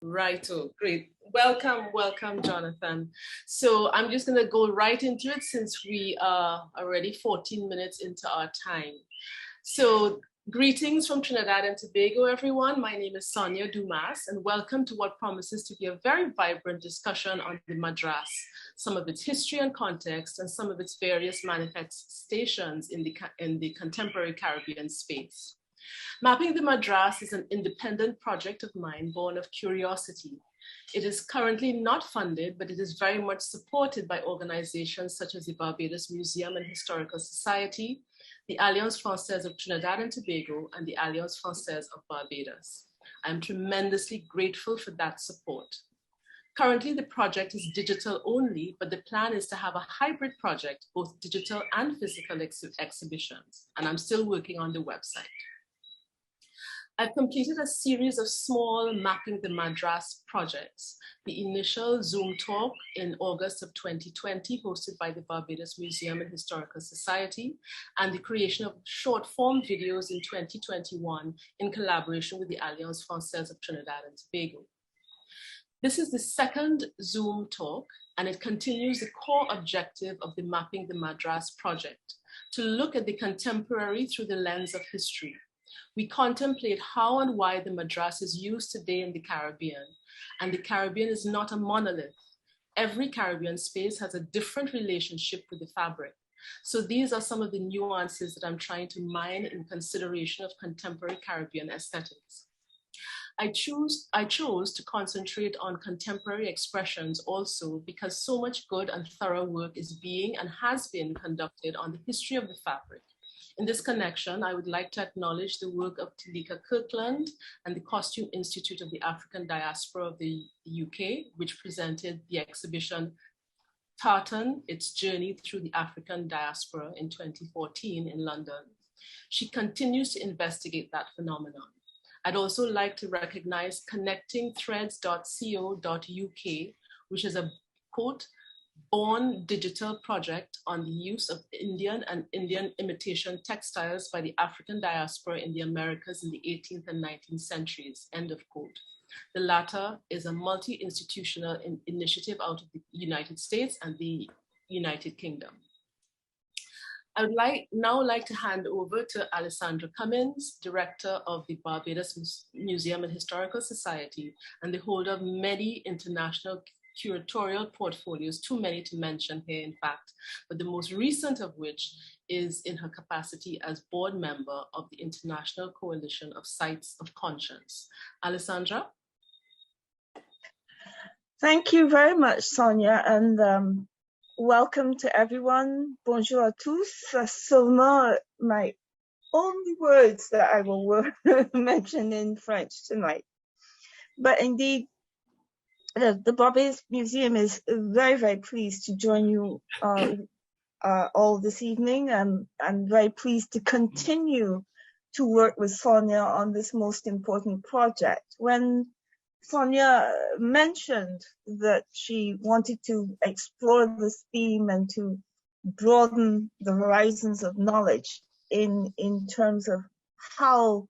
Righto, great. Welcome, welcome, Jonathan. So I'm just going to go right into it since we are already 14 minutes into our time. So greetings from Trinidad and Tobago, everyone. My name is Sonja Dumas, and welcome to what promises to be a very vibrant discussion on the Madras, some of its history and context, and some of its various manifestations in the contemporary Caribbean space. Mapping the Madras is an independent project of mine born of curiosity. It is currently not funded, but it is very much supported by organizations such as the Barbados Museum and Historical Society, the Alliance Française of Trinidad and Tobago, and the Alliance Française of Barbados. I'm tremendously grateful for that support. Currently, the project is digital only, but the plan is to have a hybrid project, both digital and physical exhibitions, and I'm still working on the website. I've completed a series of small Mapping the Madras projects. The initial Zoom talk in August of 2020, hosted by the Barbados Museum and Historical Society, and the creation of short form videos in 2021 in collaboration with the Alliance Française of Trinidad and Tobago. This is the second Zoom talk, and it continues the core objective of the Mapping the Madras project, to look at the contemporary through the lens of history. We contemplate how and why the Madras is used today in the Caribbean, and the Caribbean is not a monolith. Every Caribbean space has a different relationship with the fabric. So these are some of the nuances that I'm trying to mine in consideration of contemporary Caribbean aesthetics. I chose to concentrate on contemporary expressions also because so much good and thorough work is being and has been conducted on the history of the fabric. In this connection, I would like to acknowledge the work of Talika Kirkland and the Costume Institute of the African Diaspora of the UK, which presented the exhibition Tartan, Its Journey Through the African Diaspora in 2014 in London. She continues to investigate that phenomenon. I'd also like to recognize connectingthreads.co.uk, which is a, quote, born digital project on the use of Indian and Indian imitation textiles by the African diaspora in the Americas in the 18th and 19th centuries, end of quote. The latter is a multi-institutional initiative out of the United States and the United Kingdom. I would now like to hand over to Alessandra Cummins, Director of the Barbados Museum and Historical Society and the holder of many international curatorial portfolios, too many to mention here, in fact, but the most recent of which is in her capacity as board member of the International Coalition of Sites of Conscience. Alessandra? Thank you very much, Sonja, and welcome to everyone. Bonjour à tous. Seulement my only words that I will mention in French tonight. But indeed, the Barbados Museum is very, very pleased to join you all this evening. I'm very pleased to continue to work with Sonja on this most important project. When Sonja mentioned that she wanted to explore this theme and to broaden the horizons of knowledge in terms of how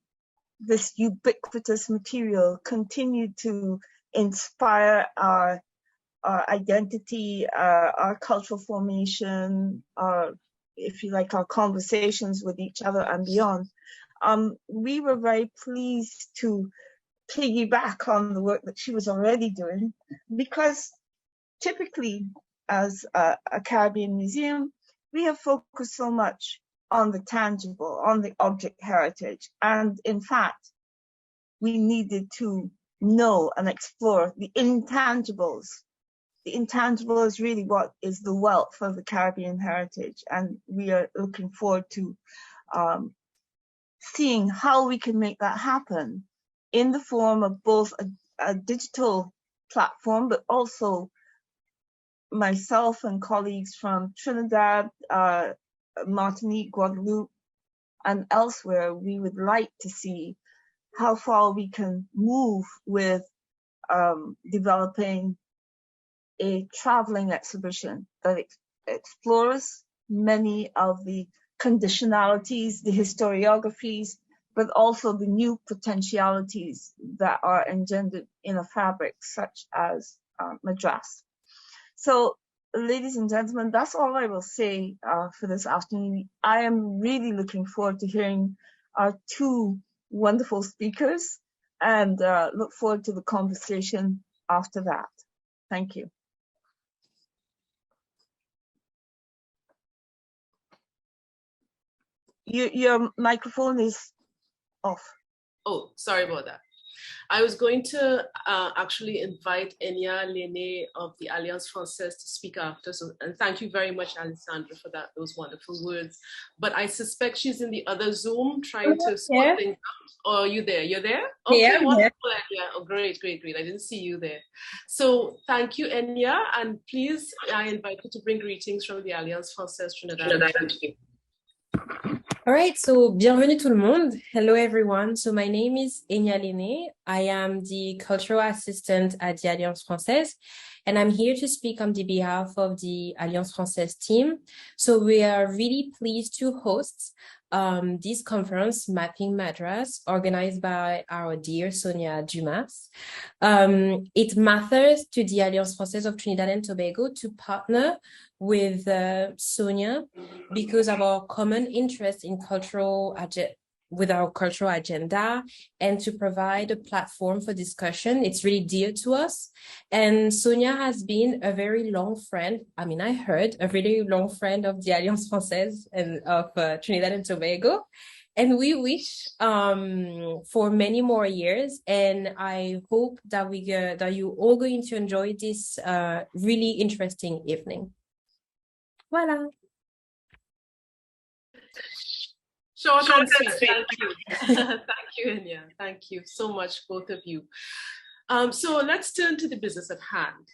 this ubiquitous material continued to inspire our identity, our cultural formation, if you like, our conversations with each other and beyond. We were very pleased to piggyback on the work that she was already doing, because typically as a Caribbean museum, we have focused so much on the tangible, on the object heritage. And in fact, we needed to know and explore the intangibles. The intangible is really what is the wealth of the Caribbean heritage. And we are looking forward to seeing how we can make that happen in the form of both a digital platform, but also myself and colleagues from Trinidad, Martinique, Guadeloupe, and elsewhere. We would like to see how far we can move with developing a traveling exhibition that explores many of the conditionalities, the historiographies, but also the new potentialities that are engendered in a fabric such as Madras. So, ladies and gentlemen, that's all I will say for this afternoon. I am really looking forward to hearing our two wonderful speakers and look forward to the conversation after that. Thank you. Your microphone is off. Oh, sorry about that. I was going to actually invite Enya Lene of the Alliance Française to speak after. So, and thank you very much, Alessandra, for those wonderful words. But I suspect she's in the other Zoom trying to sort things out. Oh, are you there? You're there? Okay, yeah, wonderful, Enya. Oh, great, great, great. I didn't see you there. So thank you, Enya. And please, I invite you to bring greetings from the Alliance Française Trinidad. All right, so bienvenue tout le monde. Hello, everyone. So my name is Enya Lene. I am the cultural assistant at the Alliance Française, and I'm here to speak on the behalf of the Alliance Française team. So we are really pleased to host this conference, Mapping Madras, organized by our dear Sonja Dumas. It matters to the Alliance Française of Trinidad and Tobago to partner with Sonja because of our common interest in with our cultural agenda, and to provide a platform for discussion. It's really dear to us. And Sonja has been a very long friend. I mean, I heard a really long friend of the Alliance Française and of Trinidad and Tobago. And we wish for many more years. And I hope that that you all going to enjoy this really interesting evening. Voilà. Short and sweet. Thank you. Thank you, Enya. Thank you so much, both of you. So let's turn to the business at hand.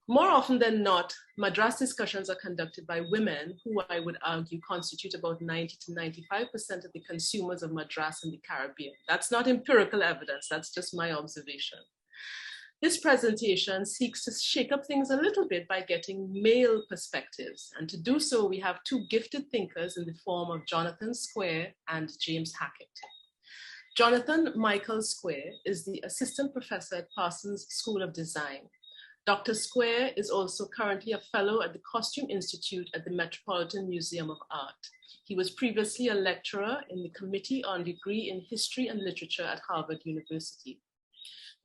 More often than not, Madras discussions are conducted by women who I would argue constitute about 90 to 95% of the consumers of Madras in the Caribbean. That's not empirical evidence, that's just my observation. This presentation seeks to shake up things a little bit by getting male perspectives. And to do so, we have two gifted thinkers in the form of Jonathan Square and James Hackett. Jonathan Michael Square is the assistant professor at Parsons School of Design. Dr. Square is also currently a fellow at the Costume Institute at the Metropolitan Museum of Art. He was previously a lecturer in the Committee on Degree in History and Literature at Harvard University.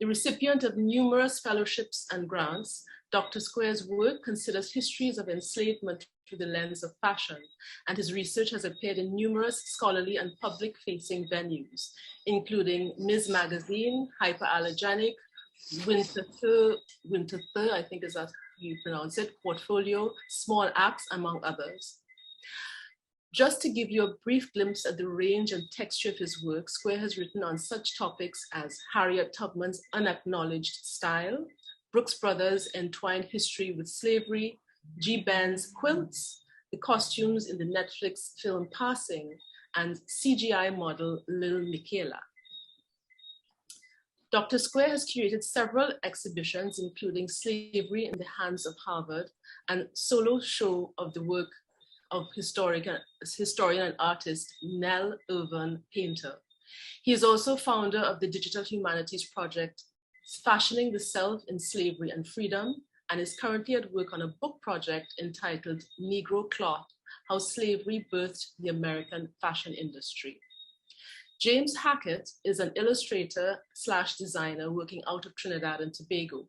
The recipient of numerous fellowships and grants, Dr. Square's work considers histories of enslavement through the lens of fashion, and his research has appeared in numerous scholarly and public-facing venues, including Ms. Magazine, Hyperallergenic, Winter Thur, I think is how you pronounce it, Portfolio, Small Acts, among others. Just to give you a brief glimpse at the range and texture of his work, Square has written on such topics as Harriet Tubman's unacknowledged style, Brooks Brothers' entwined history with slavery, G. Ben's quilts, the costumes in the Netflix film Passing, and CGI model Lil Michaela. Dr. Square has curated several exhibitions, including Slavery in the Hands of Harvard and solo show of the work of historian and artist Nell Irvin Painter. He is also founder of the Digital Humanities Project, Fashioning the Self in Slavery and Freedom, and is currently at work on a book project entitled Negro Cloth, How Slavery Birthed the American Fashion Industry. James Hackett is an illustrator/designer working out of Trinidad and Tobago.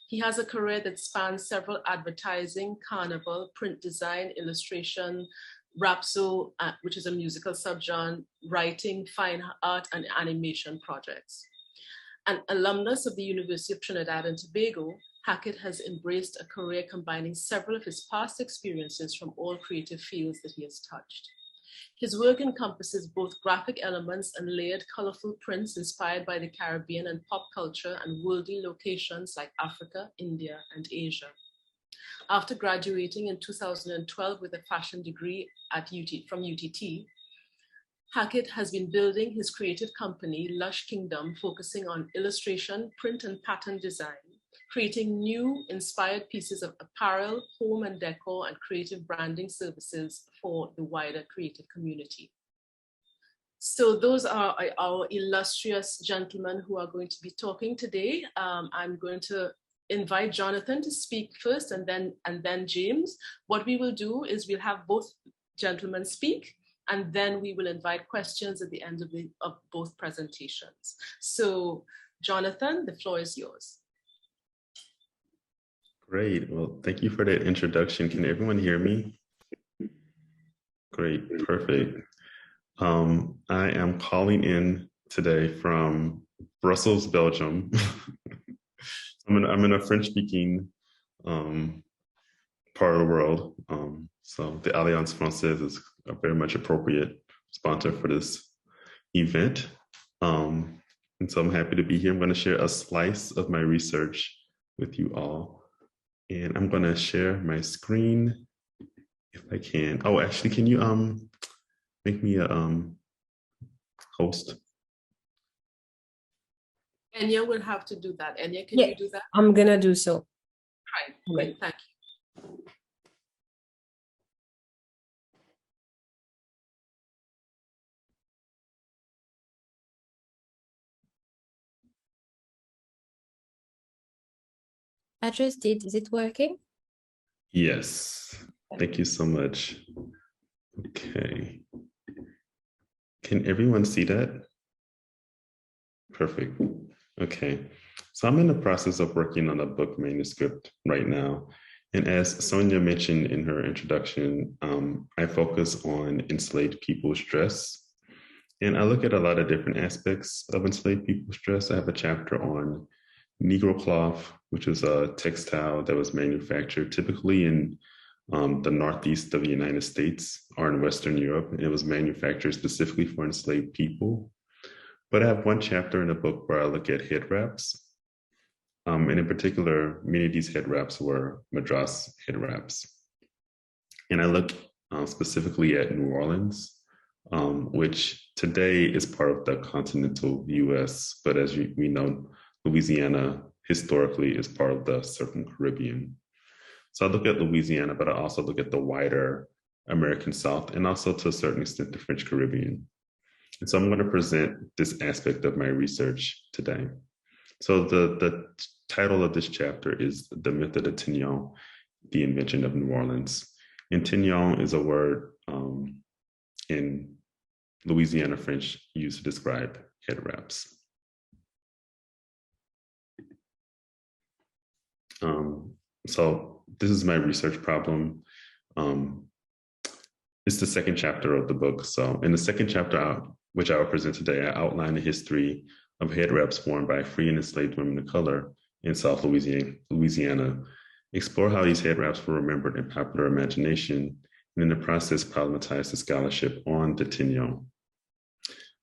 He has a career that spans several advertising, carnival, print design, illustration, rapso, which is a musical subgenre, writing, fine art, and animation projects. An alumnus of the University of Trinidad and Tobago, Hackett has embraced a career combining several of his past experiences from all creative fields that he has touched. His work encompasses both graphic elements and layered, colorful prints inspired by the Caribbean and pop culture and worldly locations like Africa, India, and Asia. After graduating in 2012 with a fashion degree from UTT, Hackett has been building his creative company, Lush Kingdom, focusing on illustration, print, and pattern design, creating new inspired pieces of apparel, home and decor, and creative branding services for the wider creative community. So those are our illustrious gentlemen who are going to be talking today. I'm going to invite Jonathan to speak first and then James. What we will do is we'll have both gentlemen speak, and then we will invite questions at the end of both presentations. So Jonathan, the floor is yours. Great. Well, thank you for that introduction. Can everyone hear me? Great. Perfect. I am calling in today from Brussels, Belgium. I'm in a French-speaking part of the world. So the Alliance Française is a very much appropriate sponsor for this event. And so I'm happy to be here. I'm going to share a slice of my research with you all. And I'm going to share my screen if I can. Oh, actually, can you make me a host? Enya will have to do that. Enya, can you do that? I'm going to do so. Right, great, thank you. Madras, is it working? Yes, thank you so much. Okay. Can everyone see that? Perfect. Okay. So I'm in the process of working on a book manuscript right now. And as Sonja mentioned in her introduction, I focus on enslaved people's dress. And I look at a lot of different aspects of enslaved people's dress. I have a chapter on Negro cloth, which is a textile that was manufactured typically in the Northeast of the United States or in Western Europe. And it was manufactured specifically for enslaved people. But I have one chapter in the book where I look at head wraps. And in particular, many of these head wraps were Madras head wraps. And I look specifically at New Orleans, which today is part of the continental US, but as we know, Louisiana historically is part of the Southern Caribbean. So I look at Louisiana, but I also look at the wider American South and also to a certain extent the French Caribbean. And so I'm going to present this aspect of my research today. So the title of this chapter is The Myth of the Tignon, the Invention of New Orleans. And tignon is a word in Louisiana French used to describe head wraps. So this is my research problem. It's the second chapter of the book. So in the second chapter, which I will present today, I outline the history of head wraps worn by free and enslaved women of color in South Louisiana, explore how these head wraps were remembered in popular imagination, and in the process problematize the scholarship on the tignon.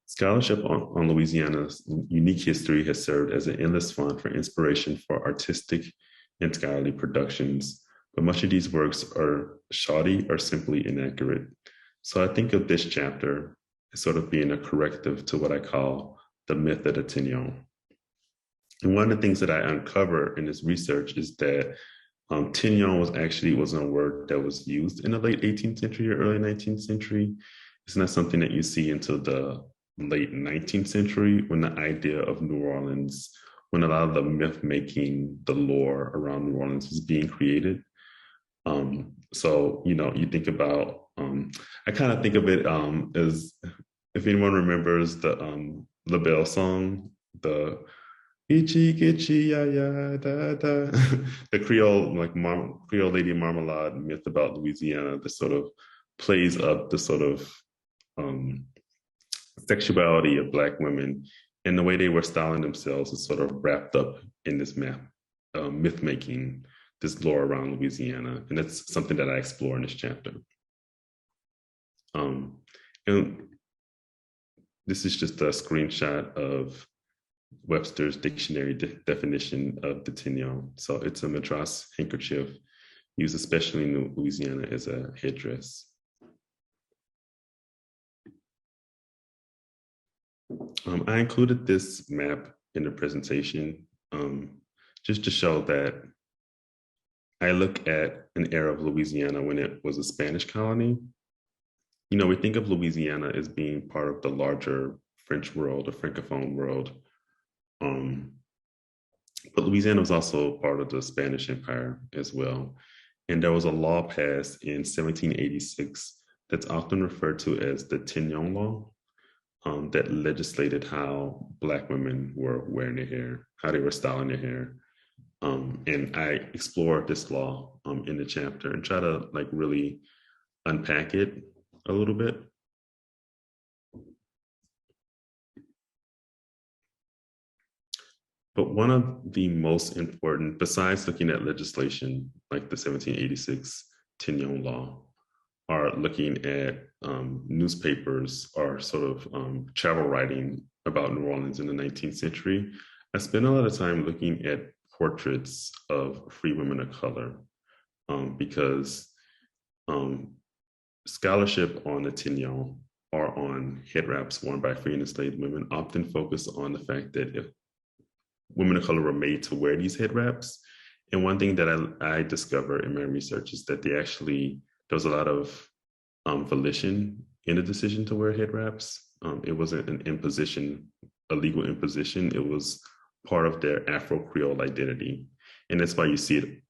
Scholarship on Louisiana's unique history has served as an endless font for inspiration for artistic and scholarly productions, but much of these works are shoddy or simply inaccurate. So I think of this chapter as sort of being a corrective to what I call the myth of the tignon. And one of the things that I uncover in this research is that tignon wasn't a word that was used in the late 18th century or early 19th century. It's not something that you see until the late 19th century when the idea of New Orleans, when a lot of the myth making, the lore around New Orleans was being created. So, you think about, I kind of think of it as, if anyone remembers the LaBelle song, the Gitchy, gitchy, ya, ya, da, da. The Creole, Creole Lady Marmalade myth about Louisiana that sort of plays up the sort of sexuality of Black women and the way they were styling themselves is sort of wrapped up in this myth making, this lore around Louisiana. And that's something that I explore in this chapter. And this is just a screenshot of Webster's dictionary definition of the tignon. So it's a Madras handkerchief used especially in Louisiana as a headdress. I included this map in the presentation just to show that I look at an era of Louisiana when it was a Spanish colony. we think of Louisiana as being part of the larger French world, the Francophone world. But Louisiana was also part of the Spanish Empire as well. And there was a law passed in 1786 that's often referred to as the Tignon Law, that legislated how Black women were wearing their hair, how they were styling their hair. And I explore this law in the chapter and try to really unpack it a little bit. But one of the most important, besides looking at legislation like the 1786 Tignon Law, are looking at newspapers or sort of travel writing about New Orleans in the 19th century. I spent a lot of time looking at portraits of free women of color because scholarship on the Tignon or on head wraps worn by free and enslaved women often focus on the fact that if women of color were made to wear these head wraps. And one thing that I discovered in my research is that there was a lot of volition in the decision to wear head wraps. It wasn't an imposition, a legal imposition. It was part of their Afro-Creole identity. And that's why you see it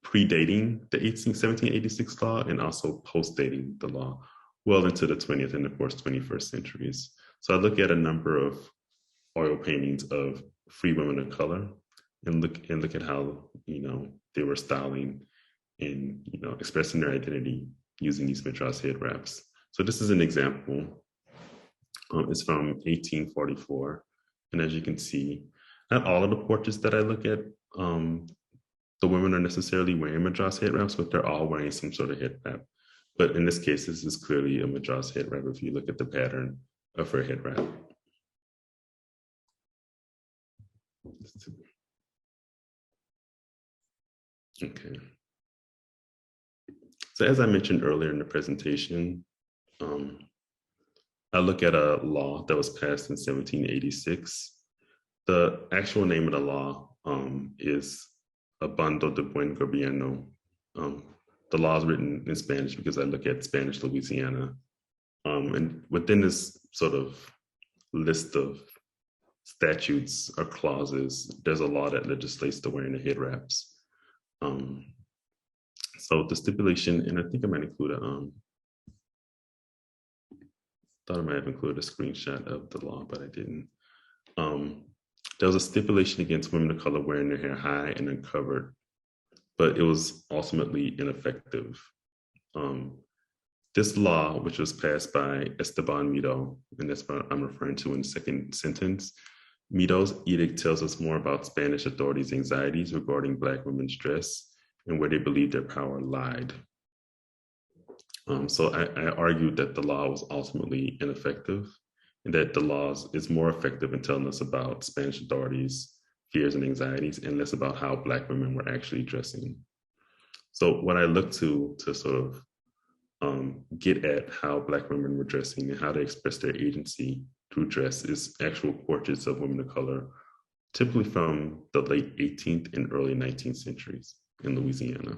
predating the 1786 law and also post-dating the law well into the 20th and of course 21st centuries. So I look at a number of oil paintings of free women of color and look at how they were styling and expressing their identity using these Madras head wraps. So this is an example. It's from 1844, and as you can see, not all of the portraits that I look at, the women are necessarily wearing Madras head wraps, but they're all wearing some sort of head wrap. But in this case, this is clearly a Madras head wrap if you look at the pattern of her head wrap. Okay. So as I mentioned earlier in the presentation, I look at a law that was passed in 1786. The actual name of the law is Abando de Buen Gobierno. The law is written in Spanish because I look at Spanish Louisiana. And within this sort of list of statutes or clauses, there's a law that legislates the wearing of head wraps. So the stipulation, and I think I might include thought I might have included a screenshot of the law, but I didn't. There was a stipulation against women of color wearing their hair high and uncovered, but it was ultimately ineffective. This law, which was passed by Esteban Mito, and that's what I'm referring to in the second sentence, Mito's edict tells us more about Spanish authorities' anxieties regarding Black women's dress and where they believed their power lied. So I argued that the law was ultimately ineffective and that the law is more effective in telling us about Spanish authorities' fears and anxieties and less about how Black women were actually dressing. So what I looked to sort of get at how Black women were dressing and how they express their agency through dress is actual portraits of women of color, typically from the late 18th and early 19th centuries in Louisiana.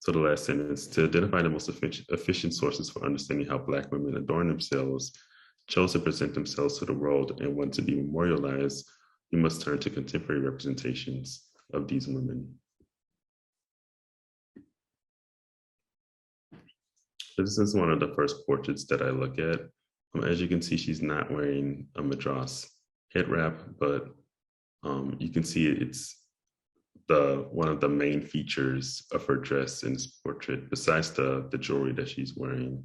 So the last sentence, to identify the most efficient sources for understanding how Black women adorn themselves, chose to present themselves to the world and want to be memorialized, we must turn to contemporary representations of these women. So this is one of the first portraits that I look at. As you can see, she's not wearing a Madras head wrap, but you can see it's one of the main features of her dress in this portrait, besides the jewelry that she's wearing.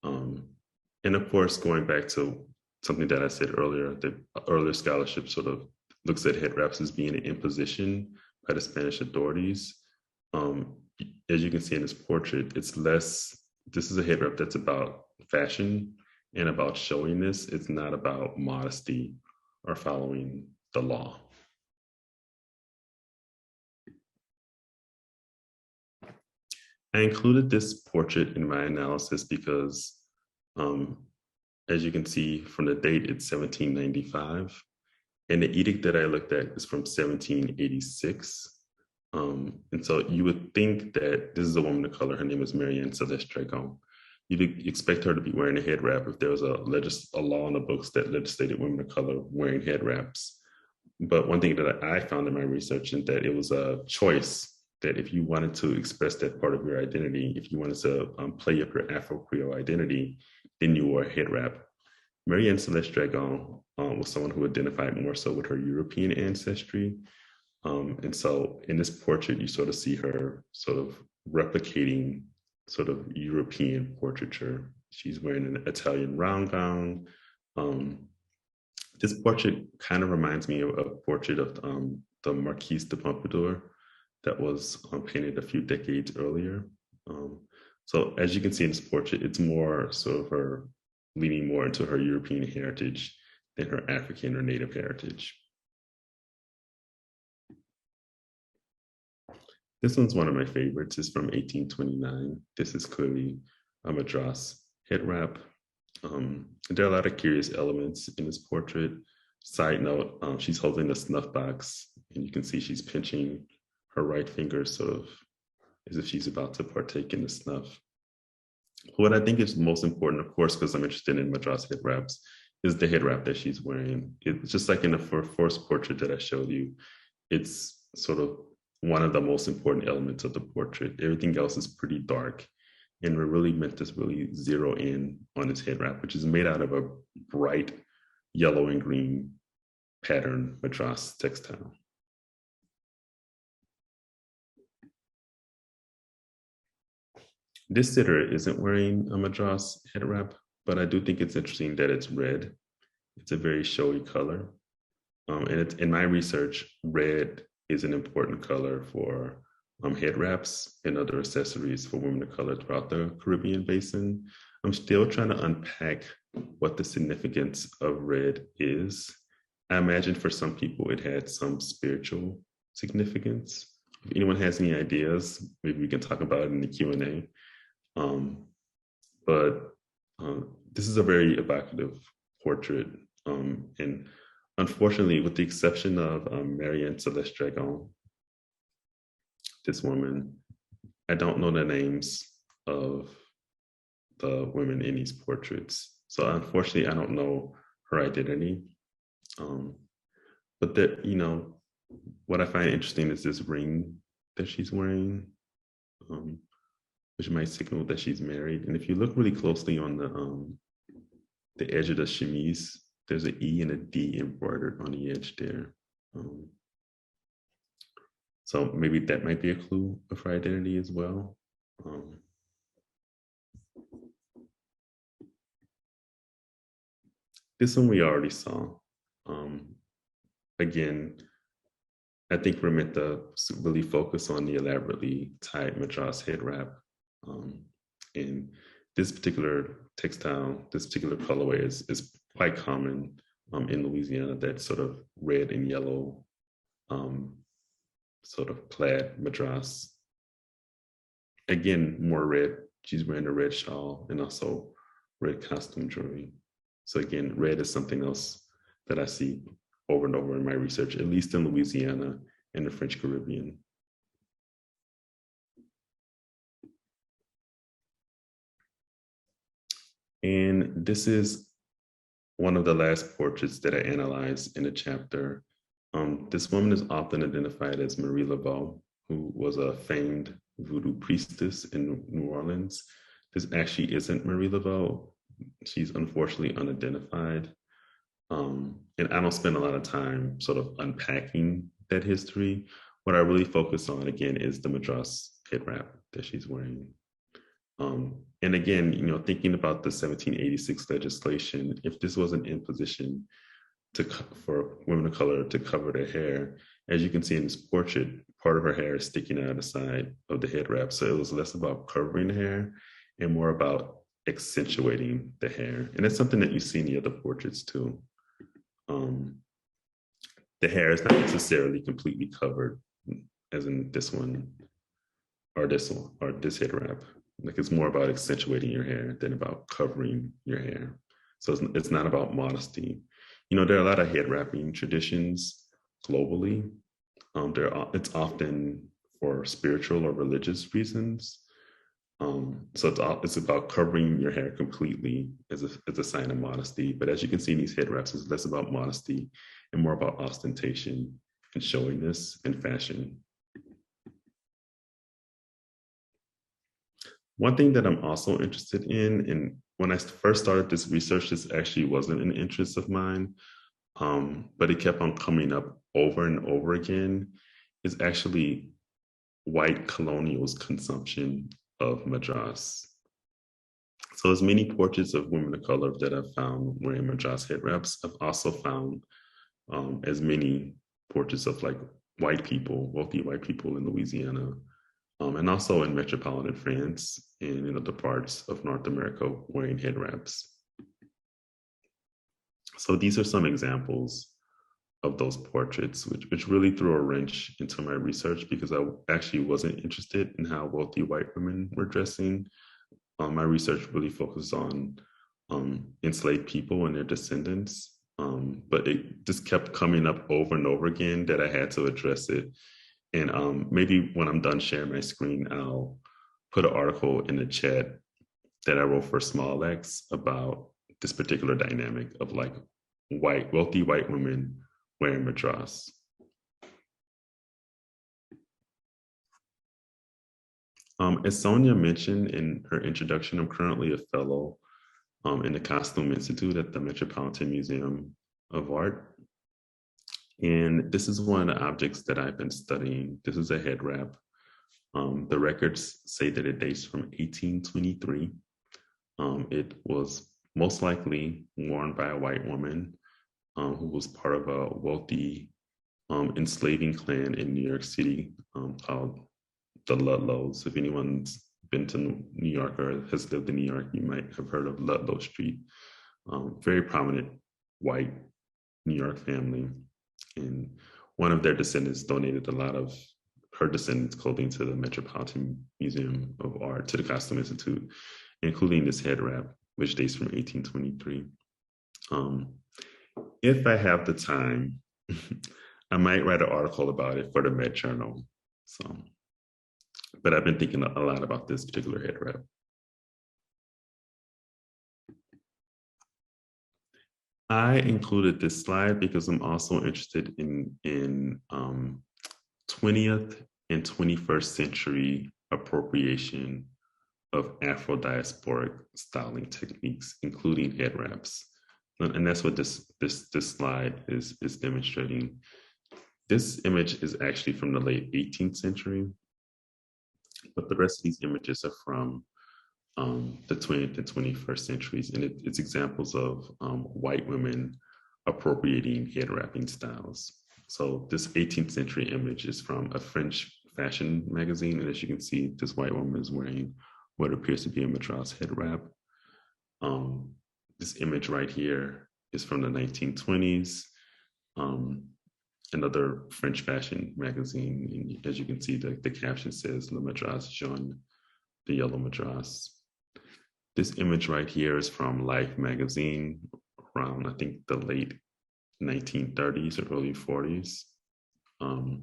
And of course, going back to something that I said earlier, that earlier scholarship sort of looks at head wraps as being an imposition by the Spanish authorities. As you can see in this portrait, this is a head wrap that's about fashion and about showiness. It's not about modesty or following the law. I included this portrait in my analysis because, as you can see from the date, it's 1795. And the edict that I looked at is from 1786. And so you would think that this is a woman of color. Her name is Marianne Celeste Dragon. you'd expect her to be wearing a head wrap if there was a law in the books that legislated women of color wearing head wraps. But one thing that I found in my research is that it was a choice, that if you wanted to express that part of your identity, if you wanted to play up your Afro-Creole identity, then you wore a head wrap. Marie-Anne Celeste Dragon was someone who identified more so with her European ancestry. And so in this portrait, you sort of see her sort of replicating sort of European portraiture. She's wearing an Italian round gown. This portrait kind of reminds me of a portrait of the Marquise de Pompadour that was painted a few decades earlier. So as you can see in this portrait, it's more sort of her leaning more into her European heritage than her African or Native heritage. This one's one of my favorites. It's from 1829. This is clearly a Madras head wrap. There are a lot of curious elements in this portrait. Side note, she's holding a snuff box, and you can see she's pinching her right finger sort of as if she's about to partake in the snuff. What I think is most important, of course, because I'm interested in Madras head wraps, is the head wrap that she's wearing. It's just like in the first portrait that I showed you. It's sort of one of the most important elements of the portrait. Everything else is pretty dark. And we're really meant to really zero in on this head wrap, which is made out of a bright yellow and green pattern Madras textile. This sitter isn't wearing a Madras head wrap, but I do think it's interesting that it's red. It's a very showy color. And it's, in my research, red is an important color for head wraps and other accessories for women of color throughout the Caribbean basin. I'm still trying to unpack what the significance of red is. I imagine for some people it had some spiritual significance. If anyone has any ideas, maybe we can talk about it in the Q&A. But this is a very evocative portrait. And unfortunately, with the exception of Marie-Anne Celeste Dragon, this woman, I don't know the names of the women in these portraits. So unfortunately, I don't know her identity. But that, you know, what I find interesting is this ring that she's wearing, which might signal that she's married. And if you look really closely on the edge of the chemise, there's an E and a D embroidered on the edge there. So maybe that might be a clue of her identity as well. This one we already saw. Again, I think we're meant to really focus on the elaborately tied Madras head wrap. And this particular textile, this particular colorway is quite common in Louisiana, that sort of red and yellow sort of plaid Madras. Again, more red. She's wearing a red shawl and also red costume jewelry. So again, red is something else that I see over and over in my research, at least in Louisiana and the French Caribbean. And this is one of the last portraits that I analyzed in the chapter. This woman is often identified as Marie Laveau, who was a famed voodoo priestess in New Orleans. This actually isn't Marie Laveau. She's unfortunately unidentified. And I don't spend a lot of time sort of unpacking that history. What I really focus on, again, is the Madras head wrap that she's wearing. And again, you know, thinking about the 1786 legislation, if this was an imposition for women of color to cover their hair, as you can see in this portrait, part of her hair is sticking out of the side of the head wrap. So it was less about covering the hair and more about accentuating the hair. And that's something that you see in the other portraits too. The hair is not necessarily completely covered, as in this one or this head wrap. Like, it's more about accentuating your hair than about covering your hair. So it's not about modesty. You know, there are a lot of head wrapping traditions globally. It's often for spiritual or religious reasons. So it's about covering your hair completely as a sign of modesty. But as you can see in these head wraps, it's less about modesty and more about ostentation and showiness and fashion. One thing that I'm also interested in, and when I first started this research, this actually wasn't an interest of mine, but it kept on coming up over and over again, is actually white colonials' consumption of Madras. So as many portraits of women of color that I've found wearing Madras head wraps, I've also found as many portraits of like white people, wealthy white people in Louisiana, and also in metropolitan France and in other parts of North America wearing head wraps. So these are some examples of those portraits, which really threw a wrench into my research because I actually wasn't interested in how wealthy white women were dressing. My research really focused on enslaved people and their descendants, but it just kept coming up over and over again that I had to address it. And maybe when I'm done sharing my screen, I'll put an article in the chat that I wrote for Small X about this particular dynamic of like wealthy white women wearing Madras. As Sonja mentioned in her introduction, I'm currently a fellow in the Costume Institute at the Metropolitan Museum of Art. And this is one of the objects that I've been studying. This is a head wrap. The records say that it dates from 1823. It was most likely worn by a white woman who was part of a wealthy enslaving clan in New York City called the Ludlows. If anyone's been to New York or has lived in New York, you might have heard of Ludlow Street. Very prominent white New York family. And one of their descendants donated a lot of her descendants' clothing to the Metropolitan Museum of Art, to the Costume Institute, including this head wrap, which dates from 1823. If I have the time, I might write an article about it for the Met Journal. But I've been thinking a lot about this particular head wrap. I included this slide because I'm also interested in 20th and 21st century appropriation of Afro-diasporic styling techniques, including head wraps. And that's what this slide is demonstrating. This image is actually from the late 18th century, but the rest of these images are from the 20th and 21st centuries, and it's examples of white women appropriating head wrapping styles. So this 18th century image is from a French fashion magazine, and as you can see, this white woman is wearing what appears to be a Madras head wrap. This image right here is from the 1920s, another French fashion magazine, and as you can see, the caption says "Le Madras jaune," the yellow Madras. This image right here is from Life magazine around, I think, the late 1930s or early 40s. And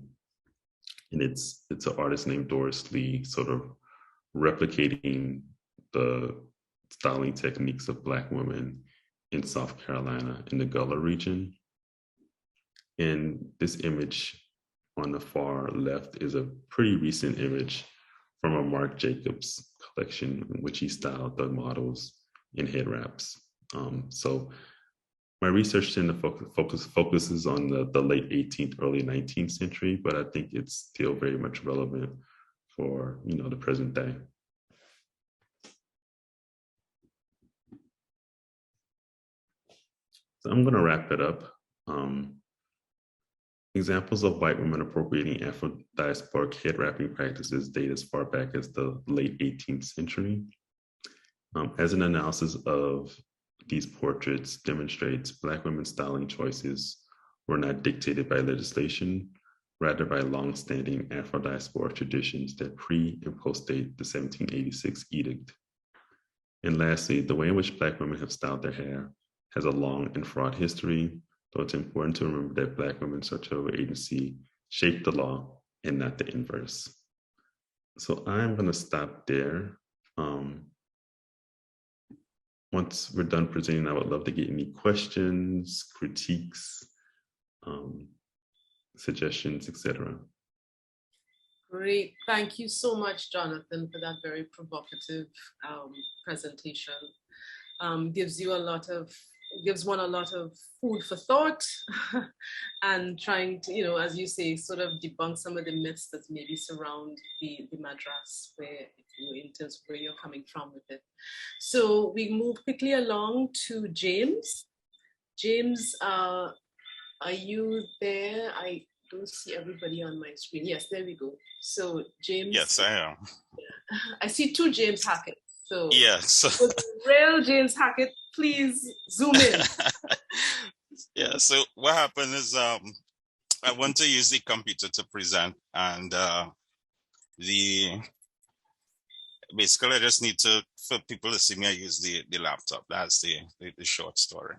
it's an artist named Doris Lee sort of replicating the styling techniques of Black women in South Carolina in the Gullah region. And this image on the far left is a pretty recent image from a Marc Jacobs collection in which he styled the models in head wraps. So my research tends to focuses on the late 18th, early 19th century, but I think it's still very much relevant for the present day. So I'm going to wrap it up. Examples of white women appropriating Afro-diasporic head wrapping practices date as far back as the late 18th century. As an analysis of these portraits demonstrates, Black women's styling choices were not dictated by legislation, rather by long-standing Afro-diasporic traditions that pre- and post-date the 1786 edict. And lastly, the way in which Black women have styled their hair has a long and fraught history, though it's important to remember that Black women's sartorial agency shaped the law and not the inverse. So I'm going to stop there Once we're done presenting, I would love to get any questions, critiques, suggestions, etc. Great. Thank you so much, Jonathan, for that very provocative presentation. Gives one a lot of food for thought and trying to, as you say, sort of debunk some of the myths that maybe surround the Madras, in terms of where you're coming from with it. So we move quickly along to James. James, are you there? I don't see everybody on my screen. Yes, there we go. So James. Yes, I am. I see two James Hackett. So yes. Real James Hackett, please zoom in. Yeah, so what happened is I want to use the computer to present, and basically I just need for people to see me, I use the laptop. That's the short story.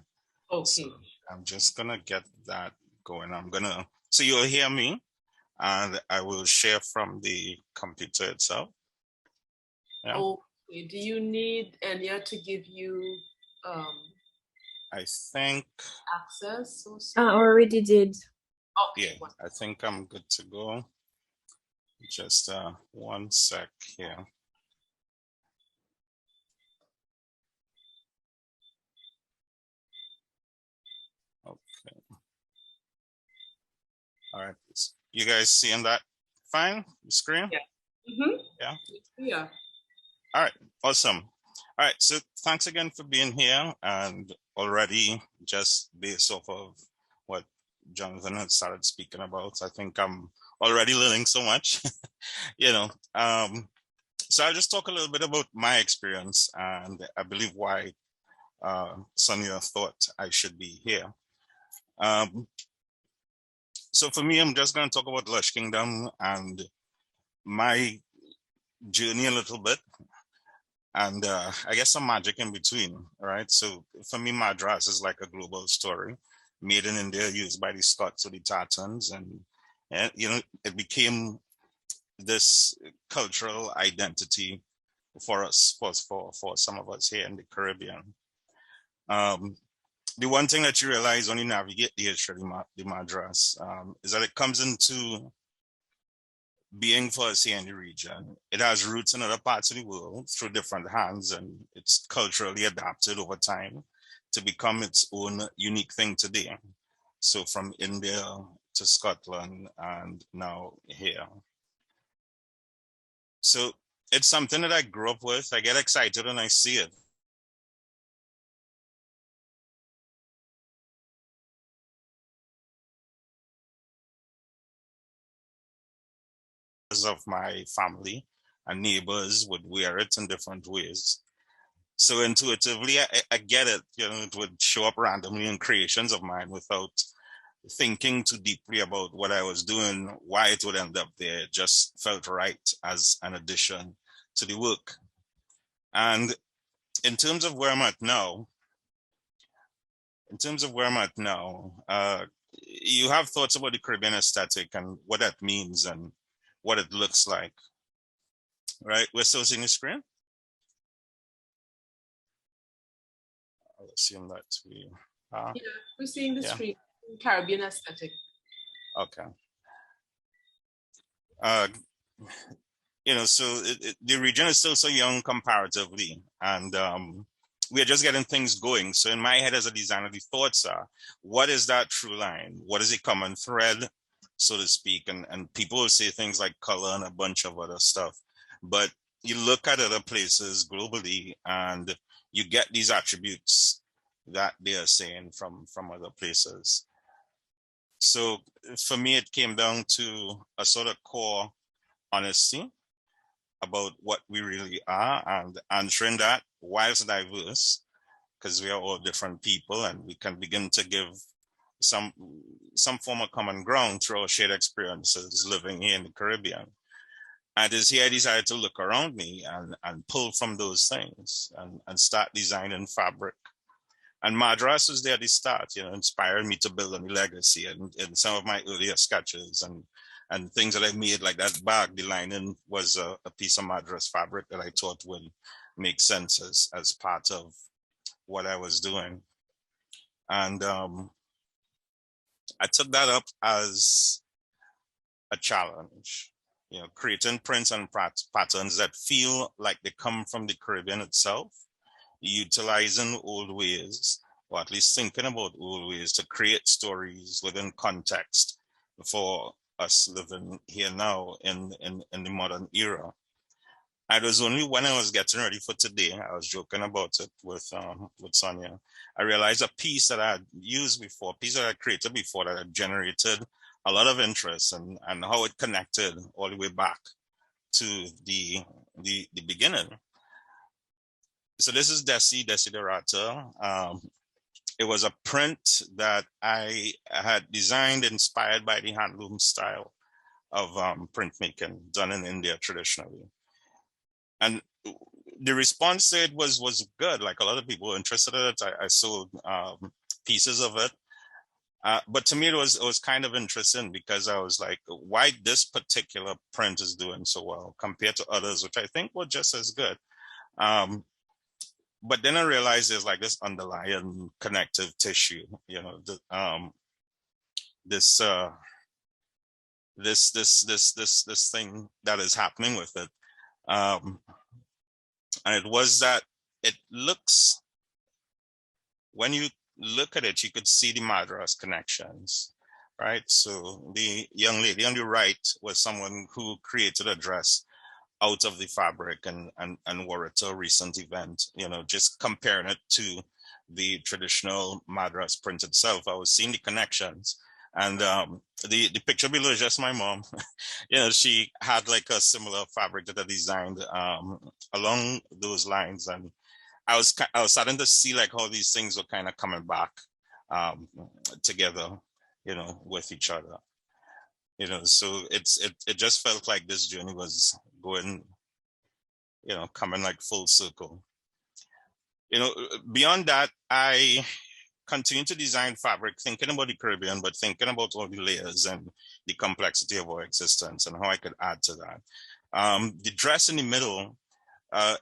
Okay. So I'm just gonna get that going. So you'll hear me, and I will share from the computer itself. Yeah. Okay. Do you need Enya to give you I think access or I already did. Okay. Yeah, I think I'm good to go. Just one sec here. Okay. All right. You guys seeing that fine? The screen? Yeah. Mm-hmm. Yeah. Yeah. All right. Awesome. All right. So thanks again for being here. And already, just based off of what Jonathan had started speaking about, I think I'm already learning so much. So I'll just talk a little bit about my experience, and I believe why Sonja thought I should be here. So for me, I'm just going to talk about Lush Kingdom and my journey a little bit, and I guess some magic in between, right? So for me, Madras is like a global story, made in India, used by the Scots or the Tartans, and it became this cultural identity for us, for some of us here in the Caribbean. The one thing that you realize when you navigate the history of the Madras is that it comes into being for us here in the region. It has roots in other parts of the world through different hands, and it's culturally adapted over time to become its own unique thing today. So from India to Scotland and now here. So it's something that I grew up with. I get excited when I see it. Of my family and neighbors would wear it in different ways. So intuitively, I get it. It would show up randomly in creations of mine without thinking too deeply about what I was doing, why it would end up there. It just felt right as an addition to the work. And in terms of where I'm at now, you have thoughts about the Caribbean aesthetic and what that means and what it looks like, right? We're still seeing the screen? I'll assume that we are. Yeah, we're seeing the screen, Caribbean aesthetic. Okay. So the region is still so young comparatively, and we're just getting things going. So in my head as a designer, the thoughts are, what is that through line? What is a common thread, so to speak? And people will say things like color and a bunch of other stuff. But you look at other places globally and you get these attributes that they are saying from other places. So for me, it came down to a sort of core honesty about what we really are and answering that whilst diverse, because we are all different people and we can begin to give some form of common ground through our shared experiences living here in the Caribbean. And it's here I decided to look around me and pull from those things and start designing fabric. And Madras was there at the start, inspired me to build on the legacy and in some of my earlier sketches and and things that I made, like that bag, the lining was a piece of Madras fabric that I thought would make sense as part of what I was doing. And I took that up as a challenge, you know, creating prints and patterns that feel like they come from the Caribbean itself, utilizing old ways, or at least thinking about old ways to create stories within context for us living here now in the modern era. And it was only when I was getting ready for today, I was joking about it with Sonja, I realized a piece that I had used before, a piece that I created before that had generated a lot of interest, and how it connected all the way back to the beginning. So this is Desiderata. It was a print that I had designed inspired by the handloom style of printmaking done in India traditionally. And the response to it was good. Like, a lot of people were interested in it. I sold pieces of it. But to me, it was kind of interesting, because I was like, why this particular print is doing so well compared to others, which I think were just as good. But then I realized there's like this underlying connective tissue, you know, this thing that is happening with it. And it was that it looks, when you look at it, you could see the Madras connections, right? So the young lady on the right was someone who created a dress out of the fabric and wore it to a recent event, you know, just comparing it to the traditional Madras print itself. I was seeing the connections. And the picture below is just my mom. You know, she had like a similar fabric that I designed along those lines. And I was starting to see like how these things were kind of coming back together, you know, with each other. You know, so it just felt like this journey was going, you know, coming like full circle. You know, beyond that, I continue to design fabric, thinking about the Caribbean, but thinking about all the layers and the complexity of our existence and how I could add to that. The dress in the middle,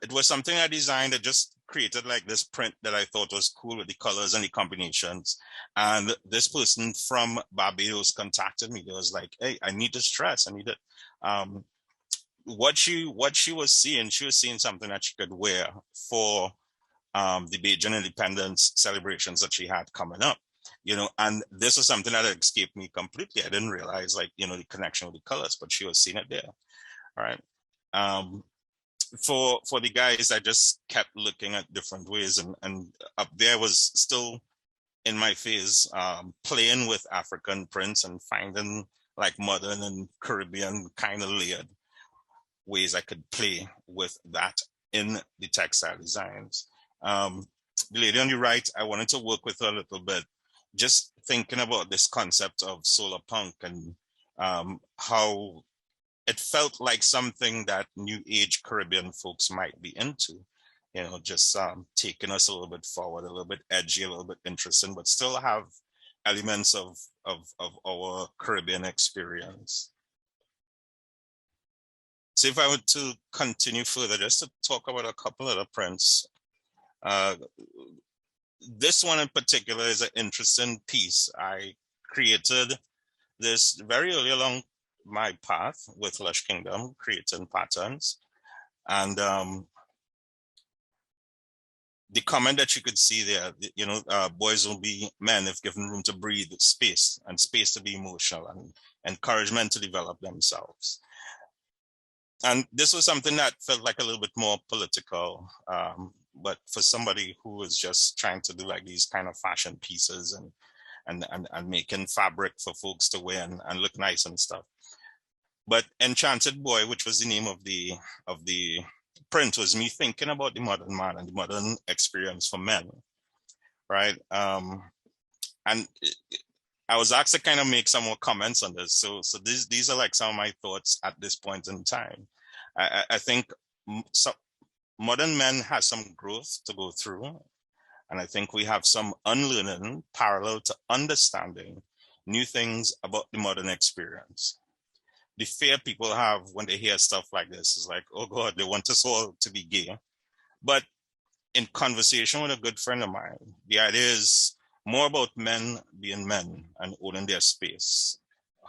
it was something I designed that just created like this print that I thought was cool with the colors and the combinations. And this person from Barbados contacted me. They was like, hey, I need this dress. I need it. What she was seeing something that she could wear for the Bajan independence celebrations that she had coming up, you know, and this was something that escaped me completely. I didn't realize, like, you know, the connection with the colors, but she was seeing it there. All right. For the guys, I just kept looking at different ways, and up there was still in my phase, playing with African prints and finding like modern and Caribbean kind of layered ways I could play with that in the textile designs. The lady on the right, I wanted to work with her a little bit, just thinking about this concept of solar punk and how it felt like something that new age Caribbean folks might be into, you know, just taking us a little bit forward, a little bit edgy, a little bit interesting, but still have elements of our Caribbean experience. So if I were to continue further, just to talk about a couple of the prints, this one in particular is an interesting piece. I created this very early along my path with Lush Kingdom, creating patterns. And the comment that you could see there, you know, boys will be men if given room to breathe, space, and space to be emotional, and encouragement to develop themselves. And this was something that felt like a little bit more political, but for somebody who was just trying to do like these kind of fashion pieces and making fabric for folks to wear and look nice and stuff. But Enchanted Boy, which was the name of the print, was me thinking about the modern man and the modern experience for men, right? And I was asked to kind of make some more comments on this. So these are like some of my thoughts at this point in time. I think modern men have some growth to go through. And I think we have some unlearning parallel to understanding new things about the modern experience. the fear people have when they hear stuff like this is like, oh God, they want us all to be gay. But in conversation with a good friend of mine, the idea is more about men being men and owning their space,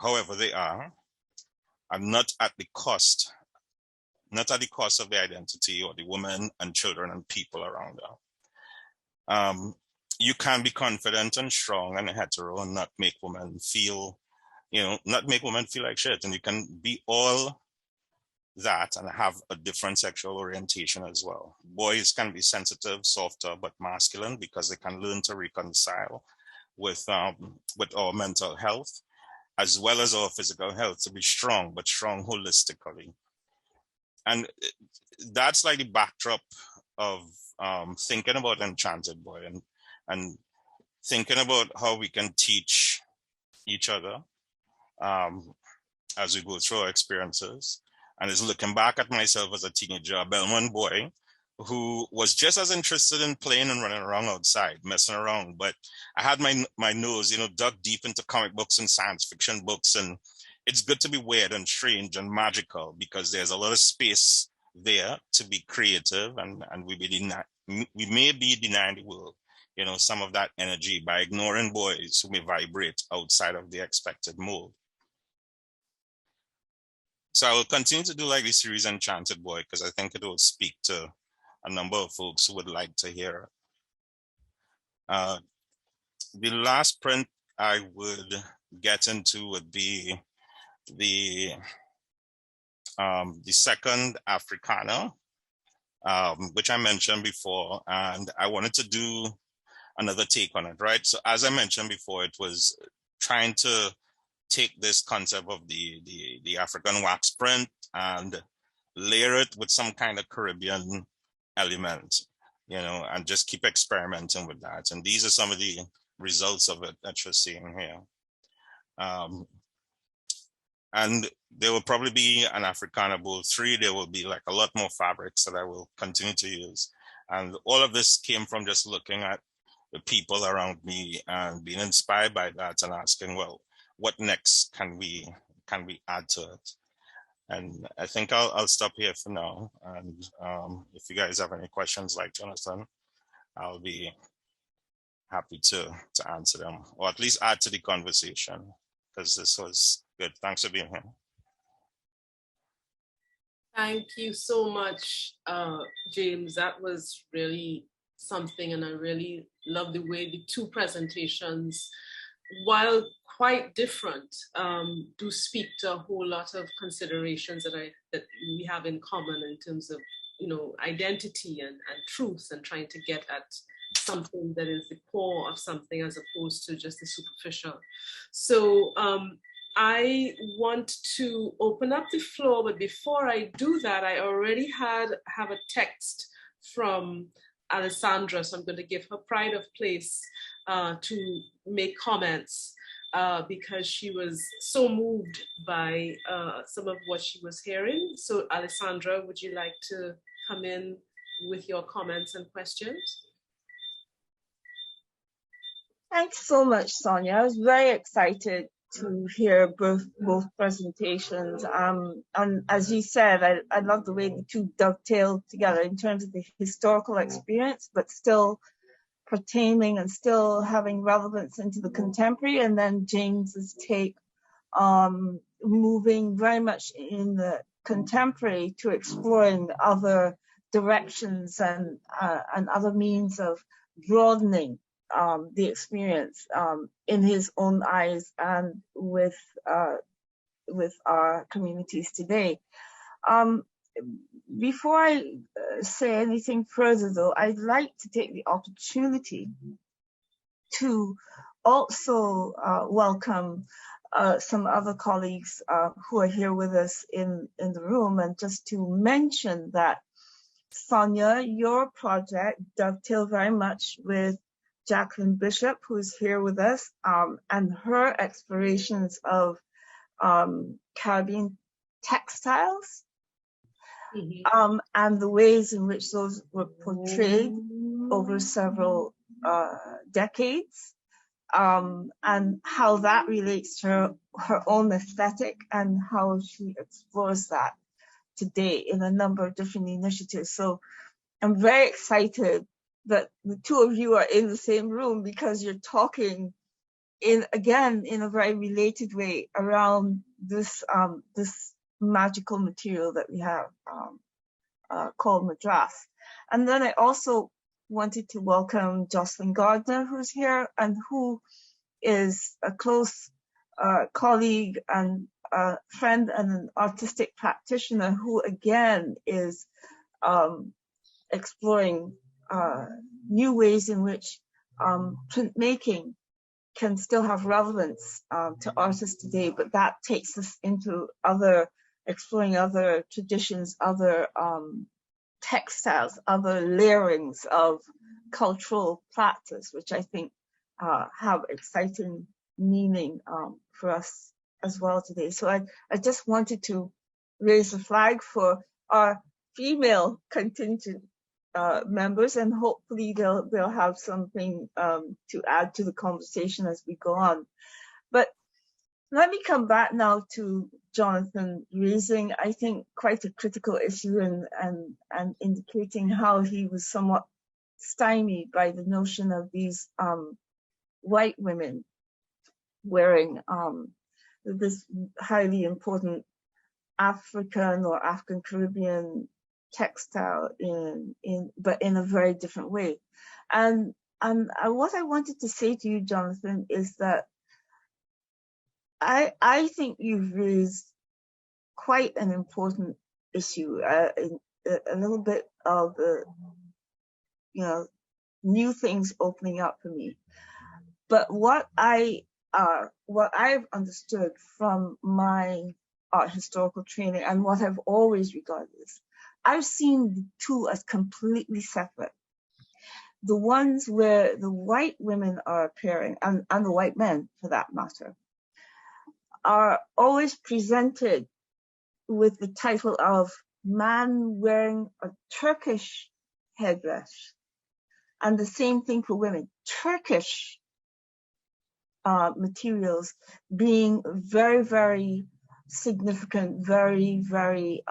however they are, and not at the cost of their identity or the women and children and people around them. You can be confident and strong and hetero and not make women feel like shit. And you can be all that and have a different sexual orientation as well. Boys can be sensitive, softer, but masculine because they can learn to reconcile with our mental health as well as our physical health, to be strong, but strong holistically. And that's like the backdrop of thinking about Enchanted Boy and thinking about how we can teach each other as we go through our experiences. And is looking back at myself as a teenager, a Belmont boy, who was just as interested in playing and running around outside, messing around. But I had my nose, dug deep into comic books and science fiction books. And it's good to be weird and strange and magical because there's a lot of space there to be creative, and we may be denying the world, some of that energy by ignoring boys who may vibrate outside of the expected mold. So I will continue to do like this series Enchanted Boy because I think it will speak to a number of folks who would like to hear it. The last print I would get into would be the second Africana, which I mentioned before, and I wanted to do another take on it, right? So as I mentioned before, it was trying to take this concept of the African wax print and layer it with some kind of Caribbean element, and just keep experimenting with that. And these are some of the results of it that you're seeing here. And there will probably be an Africana Bowl 3. There will be like a lot more fabrics that I will continue to use. And all of this came from just looking at the people around me and being inspired by that and asking, well, what next can we add to it? And I think I'll stop here for now. And if you guys have any questions like Jonathan, I'll be happy to answer them, or at least add to the conversation, because this was good. Thanks for being here. Thank you so much, James. That was really something, and I really love the way the two presentations, while quite different, do speak to a whole lot of considerations that we have in common in terms of identity and truth, and trying to get at something that is the core of something as opposed to just the superficial. So I want to open up the floor, but before I do that, I already have a text from Alessandra, so I'm going to give her pride of place to make comments because she was so moved by some of what she was hearing. So Alessandra, would you like to come in with your comments and questions? Thanks so much, Sonja. I was very excited to hear both presentations. And as you said, I love the way the two dovetail together in terms of the historical experience, but still pertaining and still having relevance into the contemporary. And then James's take, moving very much in the contemporary to exploring other directions and other means of broadening the experience in his own eyes and with our communities today. Before I say anything further, though, I'd like to take the opportunity to also welcome some other colleagues who are here with us in the room, and just to mention that, Sonja, your project dovetails very much with Jacqueline Bishop, who's here with us, and her explorations of Caribbean textiles, and the ways in which those were portrayed over several decades, and how that relates to her own aesthetic and how she explores that today in a number of different initiatives. So I'm very excited that the two of you are in the same room, because you're talking in a very related way around this this magical material that we have called Madras. And then I also wanted to welcome Jocelyn Gardner, who's here and who is a close colleague and friend and an artistic practitioner who again is exploring new ways in which printmaking can still have relevance to artists today, but that takes us into exploring other traditions, other textiles, other layerings of cultural practice, which I think have exciting meaning for us as well today. So I just wanted to raise a flag for our female contingent members, and hopefully they'll have something to add to the conversation as we go on. But let me come back now to Jonathan raising, I think, quite a critical issue and indicating how he was somewhat stymied by the notion of these white women wearing this highly important African or African Caribbean textile but in a very different way. And what I wanted to say to you, Jonathan, is that I think you've raised quite an important issue, a little bit of the, new things opening up for me. But what I've understood from my art historical training and what I've always regarded is, I've seen the two as completely separate. The ones where the white women are appearing, and the white men for that matter, are always presented with the title of man wearing a Turkish headdress. And the same thing for women. Turkish materials being very, very significant, very, very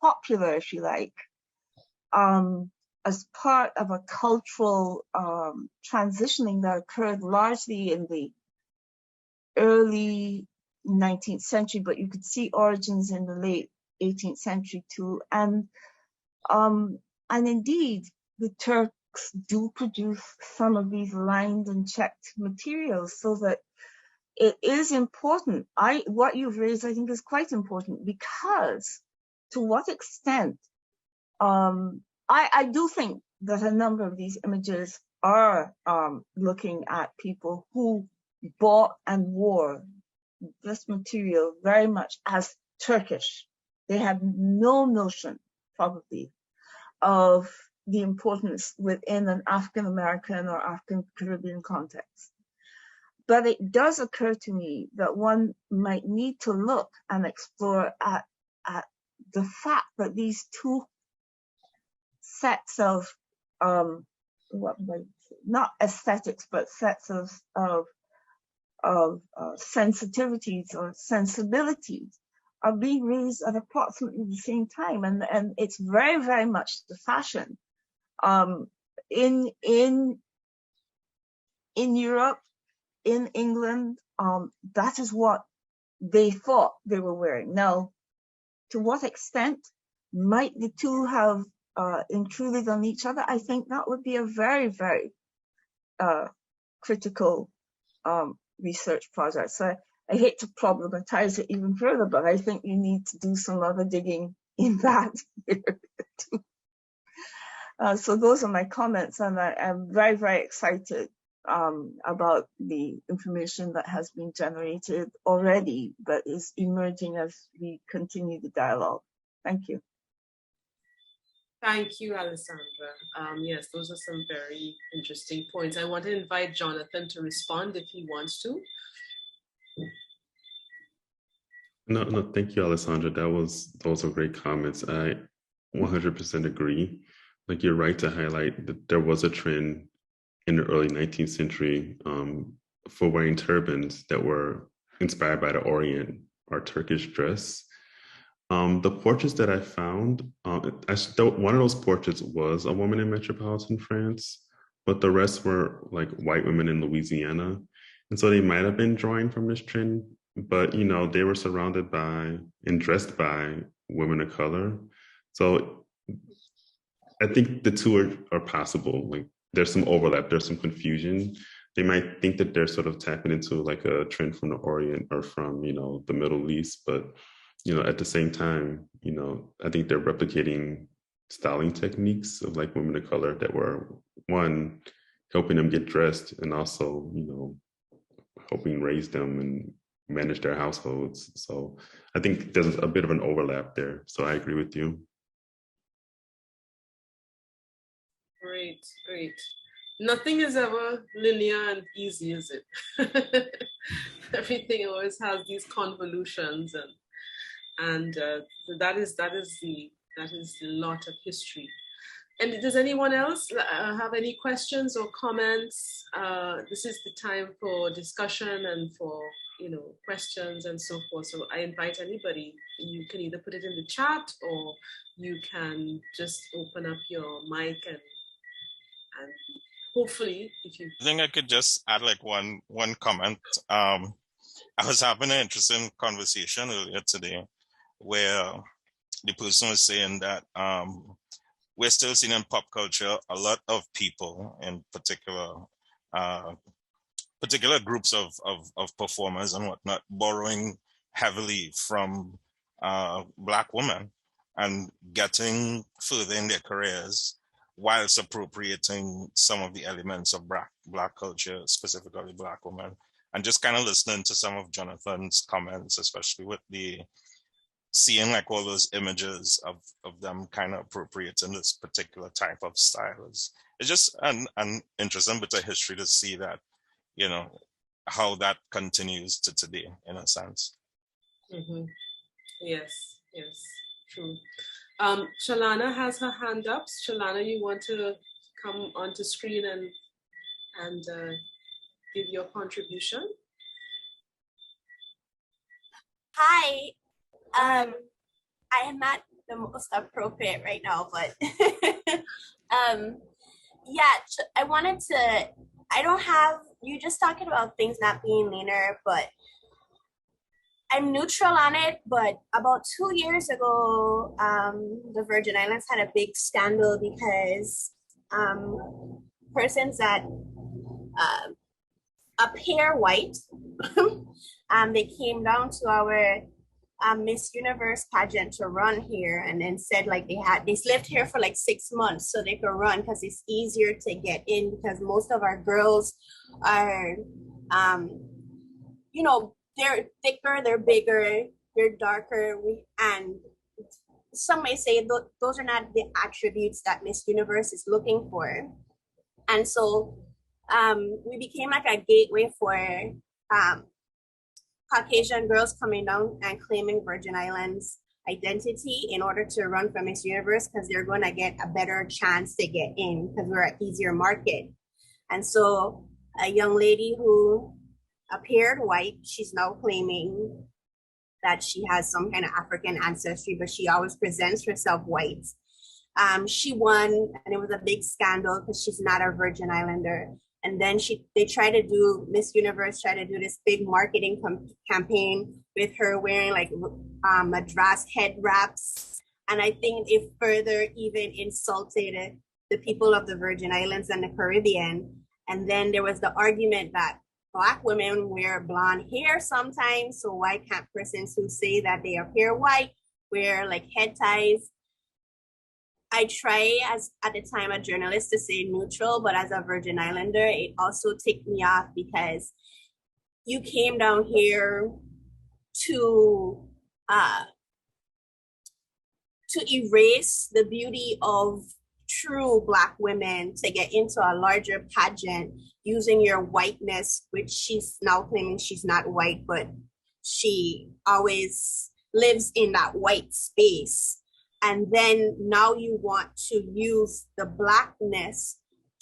popular, if you like, as part of a cultural transitioning that occurred largely in the early 19th century, but you could see origins in the late 18th century too. And indeed, the Turks do produce some of these lined and checked materials, so that it is important. What you've raised, I think, is quite important, because to what extent, I do think that a number of these images are looking at people who bought and wore this material very much as Turkish. They had no notion, probably, of the importance within an African American or African Caribbean context. But it does occur to me that one might need to look and explore at the fact that these two sets of not aesthetics, but sets of sensitivities or sensibilities are being raised at approximately the same time, and it's very, very much the fashion in Europe, in England. That is what they thought they were wearing. Now, to what extent might the two have intruded on each other? I think that would be a very, very critical research project. So I hate to problematize it even further, but I think you need to do some other digging in that area too. So those are my comments, and I'm very, very excited about the information that has been generated already, but is emerging as we continue the dialogue. Thank you. Thank you, Alessandra. Yes, those are some very interesting points. I want to invite Jonathan to respond if he wants to. No, thank you, Alessandra. Those are great comments. I 100% agree. Like, you're right to highlight that there was a trend in the early 19th century for wearing turbans that were inspired by the Orient or Turkish dress. The portraits that I found, one of those portraits was a woman in metropolitan France, but the rest were like white women in Louisiana. And so they might have been drawing from this trend, but you know, they were surrounded by and dressed by women of color. So I think the two are possible. Like there's some overlap, there's some confusion. They might think that they're sort of tapping into like a trend from the Orient or from, you know, the Middle East, but you know, at the same time, you know, I think they're replicating styling techniques of like women of color that were, one, helping them get dressed and also, you know, helping raise them and manage their households. So I think there's a bit of an overlap there. So I agree with you. Great, great. Nothing is ever linear and easy, is it? Everything always has these convolutions, and that is the lot of history. And does anyone else have any questions or comments? This is the time for discussion and for, you know, questions and so forth. So I invite anybody. You can either put it in the chat or you can just open up your mic and hopefully, if you. I think I could just add like one comment. I was having an interesting conversation earlier today where the person was saying that we're still seeing in pop culture a lot of people, in particular groups of performers and whatnot, borrowing heavily from Black women and getting further in their careers whilst appropriating some of the elements of Black culture, specifically Black women. And just kind of listening to some of Jonathan's comments, especially with the seeing like all those images of them kind of appropriating this particular type of style. It's just an interesting bit of history to see that, you know, how that continues to today, in a sense. Mm-hmm. Yes, true. Shalana has her hand up. Shalana, you want to come onto screen and give your contribution? Hi. I am not the most appropriate right now, but yeah, you just talking about things not being linear, but I'm neutral on it. But about 2 years ago, the Virgin Islands had a big scandal because persons that appear white, they came down to our Miss Universe pageant to run here, and then said like they lived here for like 6 months so they could run because it's easier to get in, because most of our girls are you know, they're thicker, they're bigger, they're darker, and some may say those are not the attributes that Miss Universe is looking for. And so we became like a gateway for Caucasian girls coming down and claiming Virgin Islands identity in order to run for Miss Universe, because they're going to get a better chance to get in because we're an easier market. And so a young lady who appeared white, she's now claiming that she has some kind of African ancestry, but she always presents herself white. She won, and it was a big scandal because she's not a Virgin Islander. And then Miss Universe tried to do this big marketing campaign with her wearing like Madras head wraps. And I think it further even insulted the people of the Virgin Islands and the Caribbean. And then there was the argument that Black women wear blonde hair sometimes, so why can't persons who say that they appear white wear like head ties? I try at the time a journalist to say neutral, but as a Virgin Islander, it also ticked me off because you came down here to erase the beauty of true Black women to get into a larger pageant using your whiteness, which she's now claiming she's not white, but she always lives in that white space. And then now you want to use the Blackness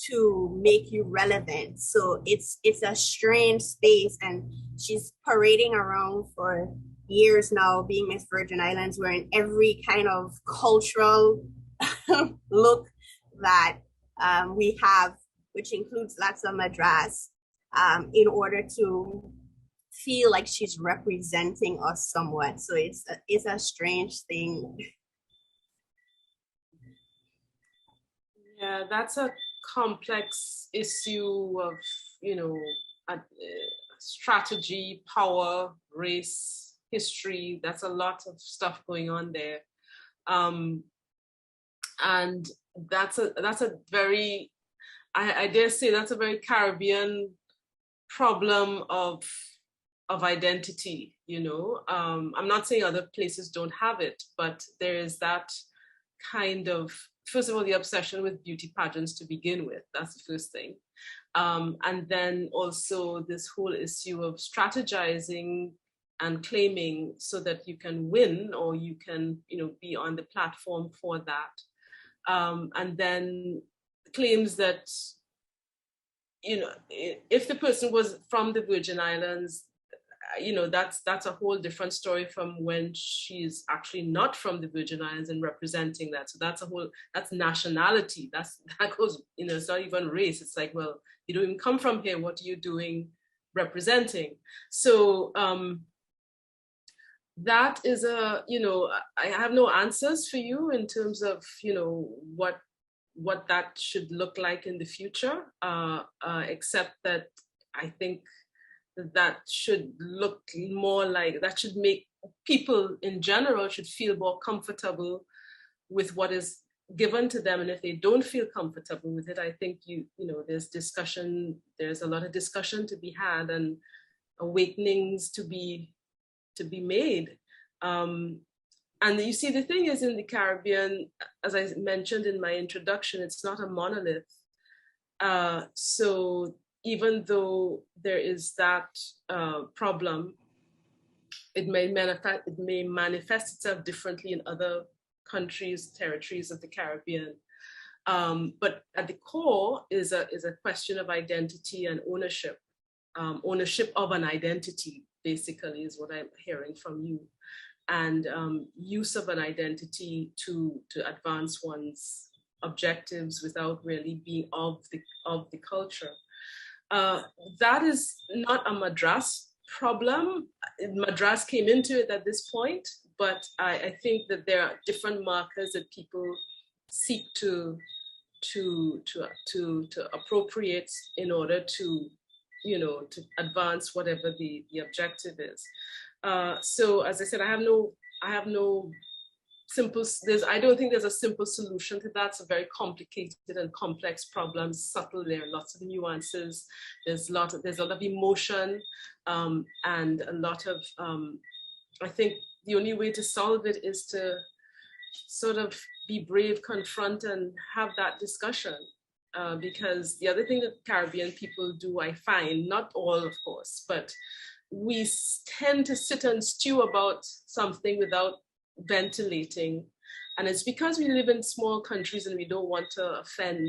to make you relevant. So it's a strange space, and she's parading around for years now, being Miss Virgin Islands, wearing every kind of cultural look that we have, which includes lots of Madras, in order to feel like she's representing us somewhat. So it's a strange thing. Yeah, that's a complex issue of, strategy, power, race, history. That's a lot of stuff going on there. And that's a very, I dare say that's a very Caribbean problem of identity, I'm not saying other places don't have it, but there is that kind of, first of all, the obsession with beauty pageants to begin with. That's the first thing. And then also this whole issue of strategizing and claiming so that you can win, or you can, be on the platform for that. And then claims that, if the person was from the Virgin Islands, that's a whole different story from when she's actually not from the Virgin Islands and representing that. So that's nationality. That goes, it's not even race. It's like, well, you don't even come from here. What are you doing representing? So that is I have no answers for you in terms of, what that should look like in the future, except that I think that should look more like, that should make people in general should feel more comfortable with what is given to them. And if they don't feel comfortable with it, I think there's a lot of discussion to be had and awakenings to be made. And you see, the thing is, in the Caribbean, as I mentioned in my introduction, it's not a monolith. So even though there is that problem, it may manifest itself differently in other countries, territories of the Caribbean. But at the core is a question of identity and ownership. Ownership of an identity, basically, is what I'm hearing from you. And use of an identity to advance one's objectives without really being of the culture. That is not a Madras problem. Madras came into it at this point, but I think that there are different markers that people seek to appropriate in order to advance whatever the objective is. So as I said, I have no simple, I don't think there's a simple solution to that. It's a very complicated and complex problem, subtle. There are lots of nuances. There's a lot of emotion, and a lot of, I think the only way to solve it is to sort of be brave, confront, and have that discussion. Because the other thing that Caribbean people do, I find, not all of course, but we tend to sit and stew about something without ventilating. And it's because we live in small countries and we don't want to offend,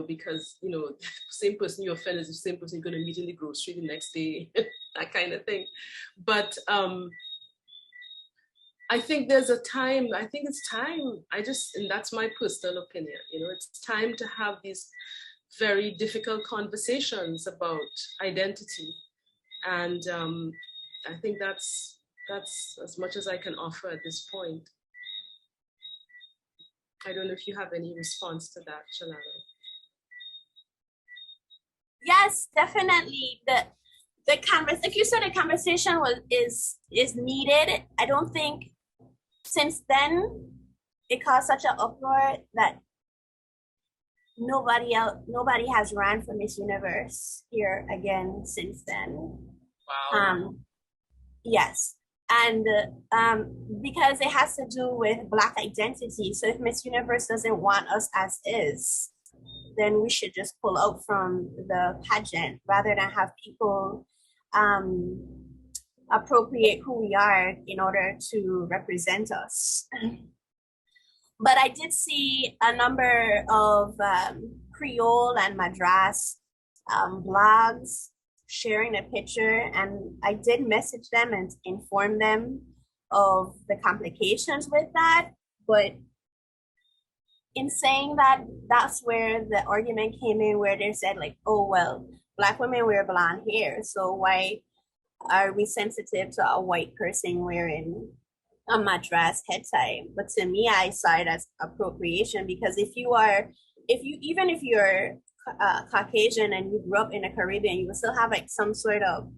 because, the same person you offend is the same person you're going to meet in the grocery the next day, that kind of thing. But I think there's a time, I think it's time, and that's my personal opinion, it's time to have these very difficult conversations about identity. And I think that's as much as I can offer at this point. I don't know if you have any response to that, Shalana. Yes, definitely. Like you said, the conversation is needed. I don't think since then it caused such an uproar that nobody has ran for Miss Universe here again since then. Wow. Yes, and because it has to do with Black identity. So if Miss Universe doesn't want us as is, then we should just pull out from the pageant rather than have people appropriate who we are in order to represent us. But I did see a number of Creole and Madras blogs, sharing a picture, and I did message them and inform them of the complications with that. But in saying that, that's where the argument came in, where they said like, oh, well, Black women wear blonde hair, so why are we sensitive to a white person wearing a Madras head tie? But to me, I saw it as appropriation, because if you're Caucasian and you grew up in the Caribbean, you will still have like some sort of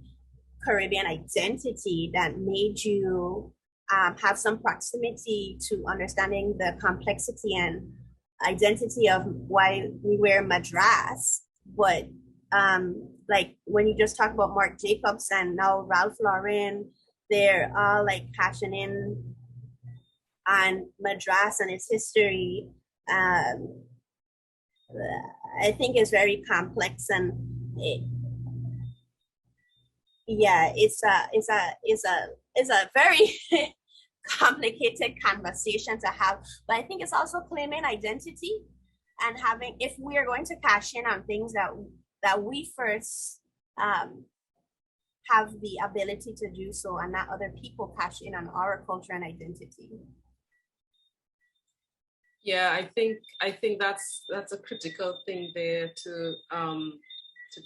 Caribbean identity that made you have some proximity to understanding the complexity and identity of why we wear Madras. But like when you just talk about Marc Jacobs and now Ralph Lauren, they're all like cashing in on Madras and its history. I think it's very complex, and it's a very complicated conversation to have. But I think it's also claiming identity and having, if we are going to cash in on things that we first have the ability to do so, and not other people cash in on our culture and identity. Yeah, I think that's a critical thing there to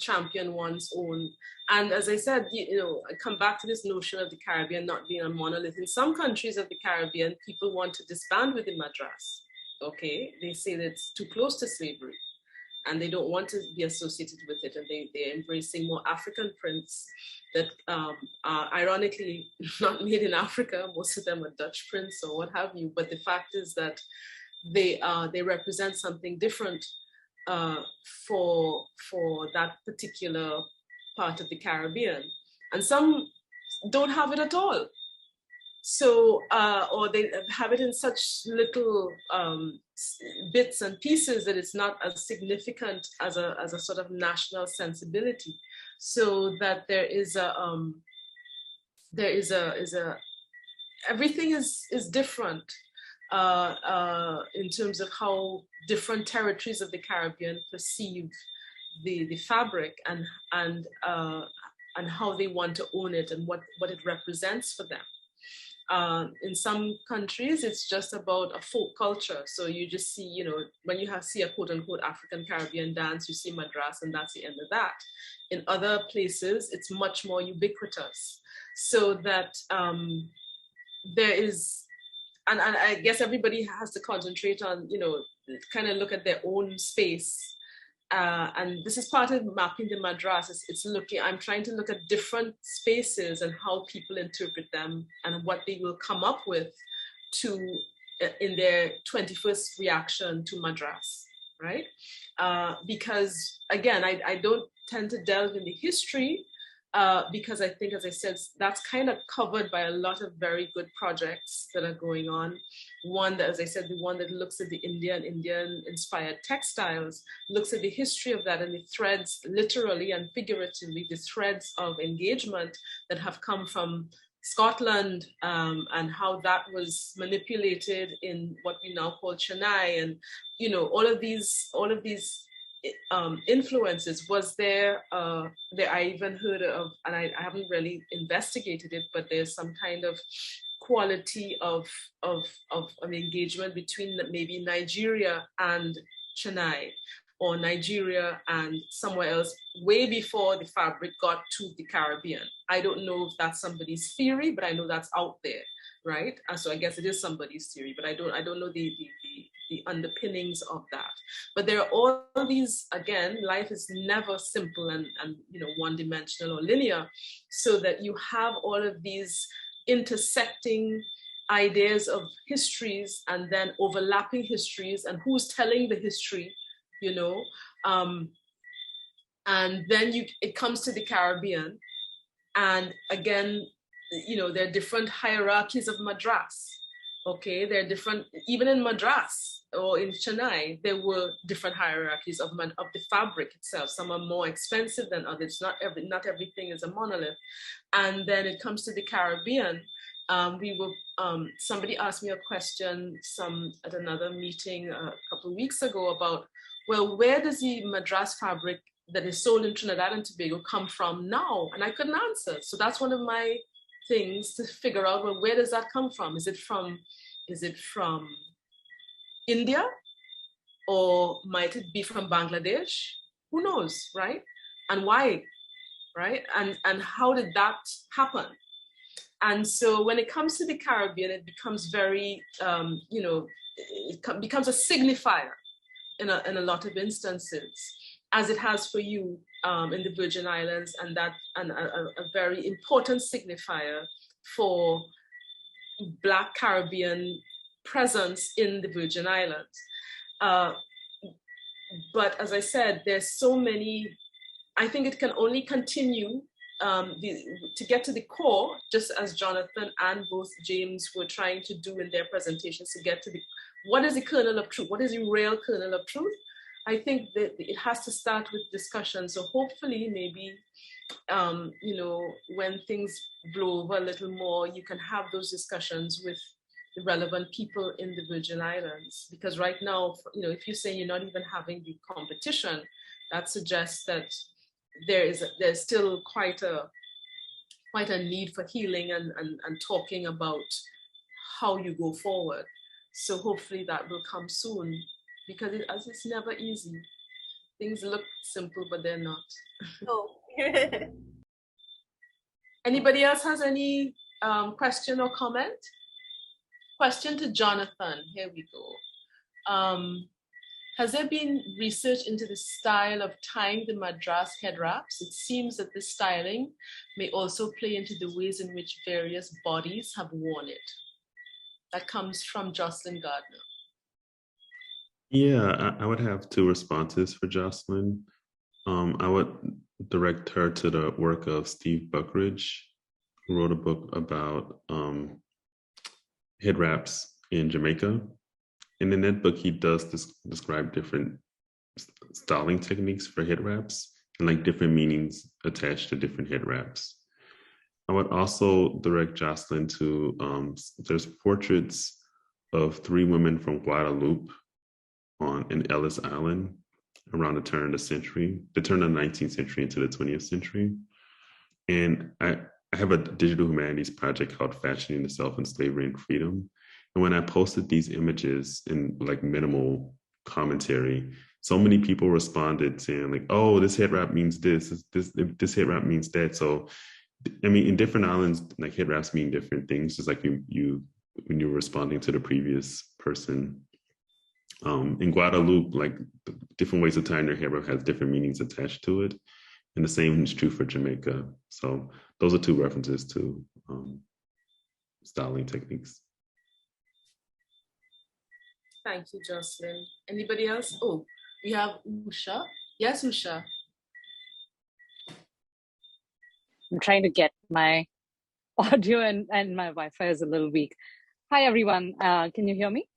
champion one's own. And as I said, I come back to this notion of the Caribbean not being a monolith. In some countries of the Caribbean, people want to disband within Madras. Okay, they say that it's too close to slavery, and they don't want to be associated with it, and they're embracing more African prints that are ironically not made in Africa. Most of them are Dutch prints or what have you. But the fact is that they represent something different for that particular part of the Caribbean, and some don't have it at all. So, or they have it in such little bits and pieces that it's not as significant as a sort of national sensibility. So that there is everything is different in terms of how different territories of the Caribbean perceive the fabric and how they want to own it and what it represents for them. In some countries, it's just about a folk culture. So you just see, when you see a quote unquote African Caribbean dance, you see Madras and that's the end of that. In other places, it's much more ubiquitous. So that there is, and I guess everybody has to concentrate on, kind of look at their own space. And this is part of mapping the Madras. I'm trying to look at different spaces and how people interpret them and what they will come up with in their 21st reaction to Madras, right? Because again, I don't tend to delve in the history because I think, as I said, that's kind of covered by a lot of very good projects that are going on. One that, as I said, the one that looks at the Indian-inspired textiles, looks at the history of that and the threads, literally and figuratively, the threads of engagement that have come from Scotland and how that was manipulated in what we now call Chennai, and all of these influences. Was there I even heard of, and I haven't really investigated it, but there's some kind of quality of engagement between maybe Nigeria and Chennai, or Nigeria and somewhere else, way before the fabric got to the Caribbean. I don't know if that's somebody's theory, but I know that's out there, right? And so I guess it is somebody's theory, but I don't know the underpinnings of that. But there are all these, again, life is never simple and one-dimensional or linear, so that you have all of these intersecting ideas of histories and then overlapping histories, and who's telling the history, and then it comes to the Caribbean, and again, there are different hierarchies of Madras. Okay, there are different, even in Madras or in Chennai, there were different hierarchies of the fabric itself. Some are more expensive than others. Not everything is a monolith. And then it comes to the Caribbean. Somebody asked me a question at another meeting a couple of weeks ago about well, where does the Madras fabric that is sold in Trinidad and Tobago come from now? And I couldn't answer. So that's one of my things to figure out, well, where does that come from? Is it from India? Or might it be from Bangladesh? Who knows, right? And why, right? And how did that happen? And so when it comes to the Caribbean, it becomes very, it becomes a signifier in a lot of instances, as it has for you in the Virgin Islands, and a very important signifier for Black Caribbean presence in the Virgin Islands. But as I said, there's so many, I think it can only continue to get to the core, just as Jonathan and both James were trying to do in their presentations, to get to what is the kernel of truth? What is the real kernel of truth? I think that it has to start with discussion. So hopefully maybe, when things blow over a little more, you can have those discussions with the relevant people in the Virgin Islands. Because right now, if you say you're not even having the competition, that suggests that there's still quite a need for healing and talking about how you go forward. So hopefully that will come soon, because it's never easy. Things look simple, but they're not. Oh. Anybody else has any question or comment? Question to Jonathan. Here we go. Has there been research into the style of tying the Madras head wraps? It seems that this styling may also play into the ways in which various bodies have worn it. That comes from Jocelyn Gardner. Yeah, I would have two responses for Jocelyn. I would direct her to the work of Steve Buckridge, who wrote a book about head wraps in Jamaica. And in that book, he does describe different styling techniques for head wraps and like different meanings attached to different head wraps. I would also direct Jocelyn to, there's portraits of 3 women from Guadeloupe in Ellis Island around the turn of the 19th century into the 20th century. And I have a digital humanities project called Fashioning the Self in Slavery and Freedom. And when I posted these images in like minimal commentary, so many people responded saying like, oh, this head wrap means this head wrap means that. So, I mean, in different islands, like head wraps mean different things, just like when you're responding to the previous person. In Guadeloupe, like different ways of tying their hair wrap has different meanings attached to it. And the same is true for Jamaica. So those are 2 references to styling techniques. Thank you, Jocelyn. Anybody else? Oh, we have Usha. Yes, Usha. I'm trying to get my audio and my Wi-Fi is a little weak. Hi, everyone. Can you hear me?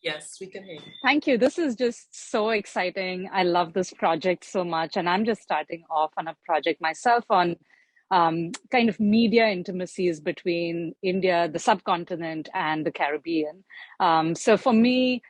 Yes, we can hear you. Thank you. This is just so exciting. I love this project so much. And I'm just starting off on a project myself on kind of media intimacies between India, the subcontinent, and the Caribbean. So for me,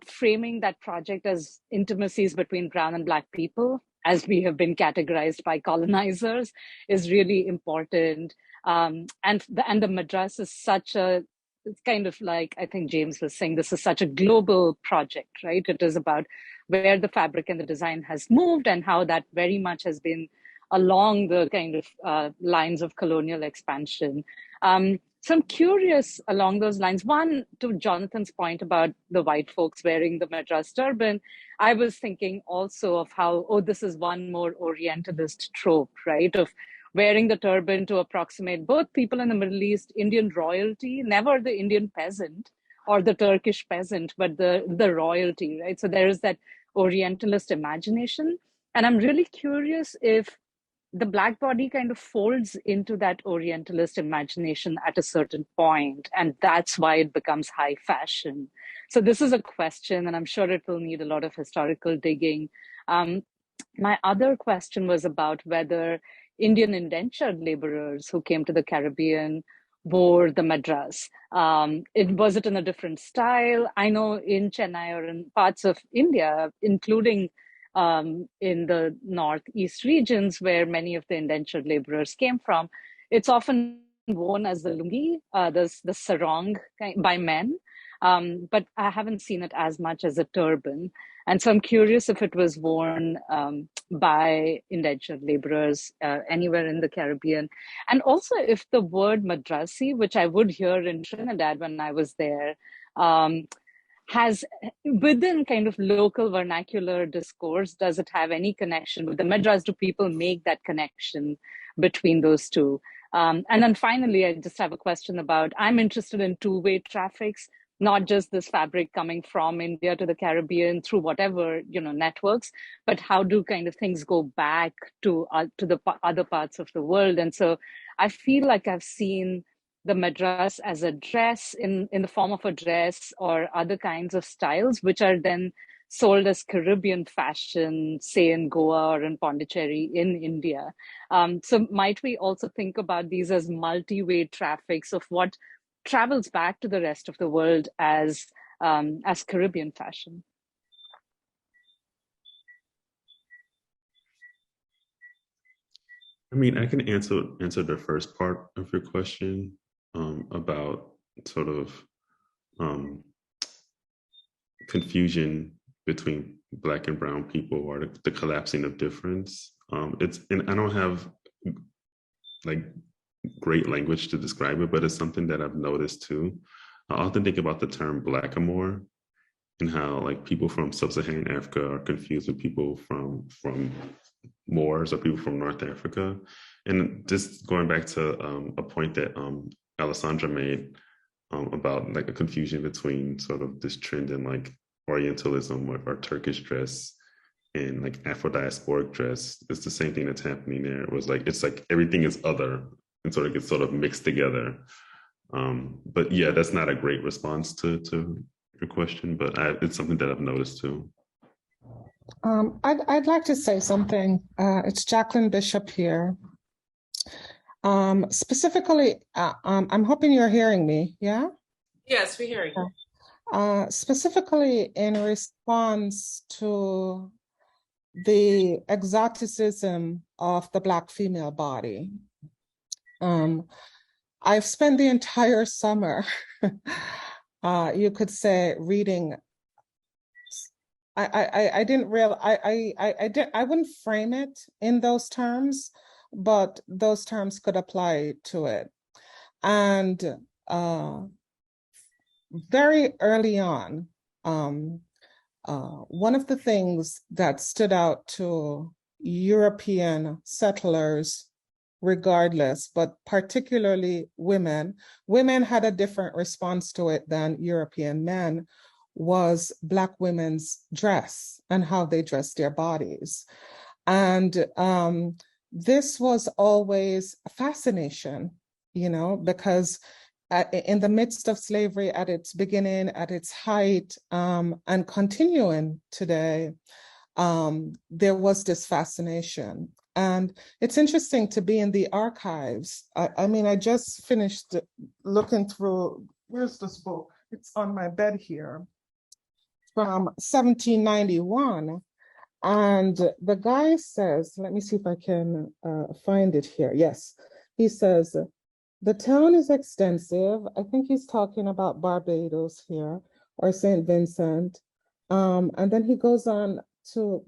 framing that project as intimacies between brown and Black people, as we have been categorized by colonizers, is really important. And the Madras is such a, it's kind of like, I think James was saying, this is such a global project, right? It is about where the fabric and the design has moved and how that very much has been along the kind of lines of colonial expansion. So I'm curious along those lines. One, to Jonathan's point about the white folks wearing the Madras turban, I was thinking also of how, oh, this is one more Orientalist trope, right? Of wearing the turban to approximate both people in the Middle East, Indian royalty, never the Indian peasant or the Turkish peasant, but the royalty, right? So there is that Orientalist imagination. And I'm really curious if the Black body kind of folds into that Orientalist imagination at a certain point, and that's why it becomes high fashion. So this is a question, and I'm sure it will need a lot of historical digging. My other question was about whether Indian indentured laborers who came to the Caribbean wore the Madras? Was it in a different style? I know in Chennai or in parts of India, including in the northeast regions where many of the indentured laborers came from, it's often worn as the lungi, the sarong by men, but I haven't seen it as much as a turban. And so I'm curious if it was worn by indentured laborers anywhere in the Caribbean. And also if the word Madrasi, which I would hear in Trinidad when I was there, has within kind of local vernacular discourse, does it have any connection with the Madras? Do people make that connection between those two? And then finally, I just have a question about, I'm interested in two-way traffics, not just this fabric coming from India to the Caribbean through whatever, networks, but how do kind of things go back to the other parts of the world? And so I feel like I've seen the Madras as a dress in the form of a dress or other kinds of styles, which are then sold as Caribbean fashion, say in Goa or in Pondicherry in India. So might we also think about these as multi-way traffics of what travels back to the rest of the world as Caribbean fashion? I mean, I can answer the first part of your question about sort of confusion between Black and brown people, or the collapsing of difference. And I don't have like great language to describe it, but it's something that I've noticed too. I often think about the term Blackamoor and how like people from sub-Saharan Africa are confused with people from Moors or people from North Africa. And just going back to a point that Alessandra made about like a confusion between sort of this trend in like Orientalism or Turkish dress and like Afro-diasporic dress. It's the same thing that's happening there. It was like, it's like everything is other and sort of gets sort of mixed together. But yeah, that's not a great response to your question, but it's something that I've noticed too. I'd like to say something. It's Jacqueline Bishop here. Specifically, I'm hoping you're hearing me, yeah? Yes, we're hearing you. Specifically in response to the exoticism of the Black female body. I've spent the entire summer, you could say, reading. I didn't realize, I wouldn't frame it in those terms, but those terms could apply to it. And very early on, one of the things that stood out to European settlers, regardless, but particularly women had a different response to it than European men, was Black women's dress and how they dressed their bodies. And this was always a fascination, because in the midst of slavery, at its beginning, at its height, and continuing today, there was this fascination. And it's interesting to be in the archives. I mean, I just finished looking through, where's this book? It's on my bed here, from 1791. And the guy says, let me see if I can find it here. Yes, he says, the town is extensive. I think he's talking about Barbados here, or St. Vincent. And then he goes on to,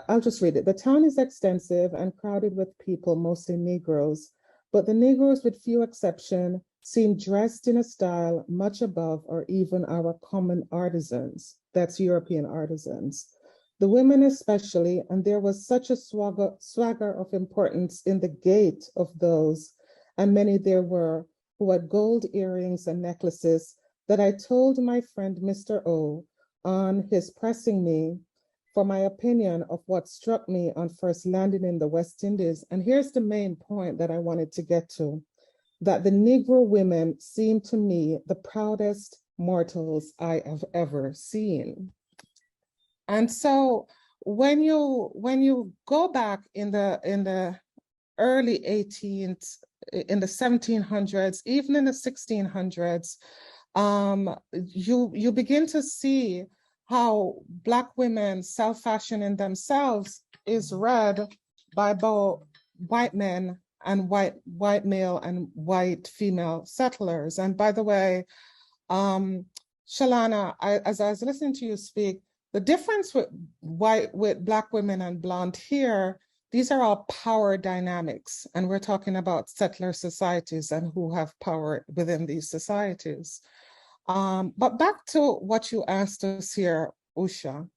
I'll just read it. The town is extensive and crowded with people, mostly Negroes, but the Negroes, with few exceptions, seem dressed in a style much above or even our common artisans. That's European artisans. The women especially, and there was such a swagger of importance in the gait of those, and many there were, who had gold earrings and necklaces, that I told my friend Mr. O, on his pressing me for my opinion of what struck me on first landing in the West Indies. And here's the main point that I wanted to get to, that the Negro women seemed to me the proudest mortals I have ever seen. And so when you go back in the early 18th, in the 1700s, even in the 1600s, you begin to see how Black women self-fashioning themselves is read by both white men and white male and white female settlers. And by the way, Shalana, as I was listening to you speak, the difference with Black women and blonde hair, these are all power dynamics. And we're talking about settler societies and who have power within these societies. But back to what you asked us here, Usha.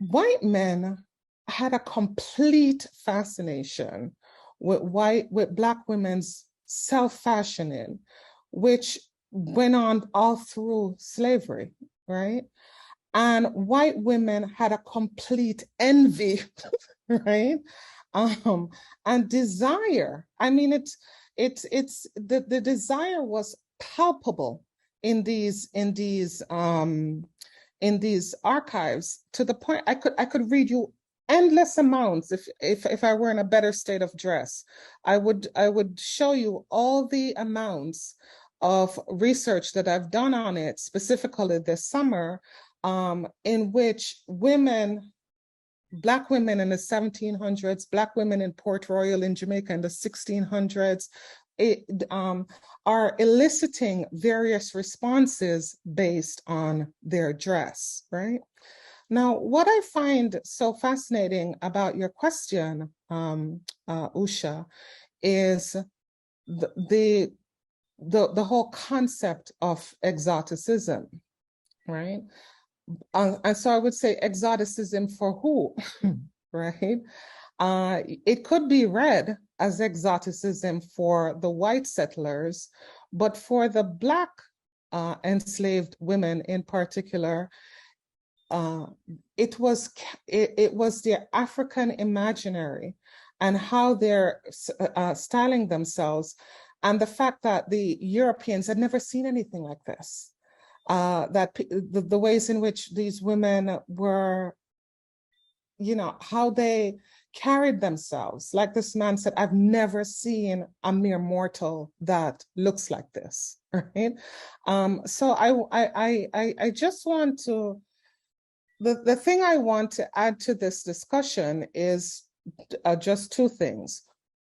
White men had a complete fascination with Black women's self-fashioning, which went on all through slavery, right? And white women had a complete envy, right? And desire. I mean, the desire was palpable in these archives, to the point I could read you endless amounts. If I were in a better state of dress, I would show you all the amounts of research that I've done on it, specifically this summer, in which Black women in the 1700s, Black women in Port Royal in Jamaica in the 1600s, are eliciting various responses based on their dress, right? Now, what I find so fascinating about your question, Usha, is the whole concept of exoticism, right? And so I would say exoticism for who, right? It could be read as exoticism for the white settlers, but for the Black enslaved women in particular, it was their African imaginary and how they're styling themselves, and the fact that the Europeans had never seen anything like this. That the ways in which these women were, how they carried themselves. Like this man said, I've never seen a mere mortal that looks like this, right? So I just want to, the thing I want to add to this discussion is just two things.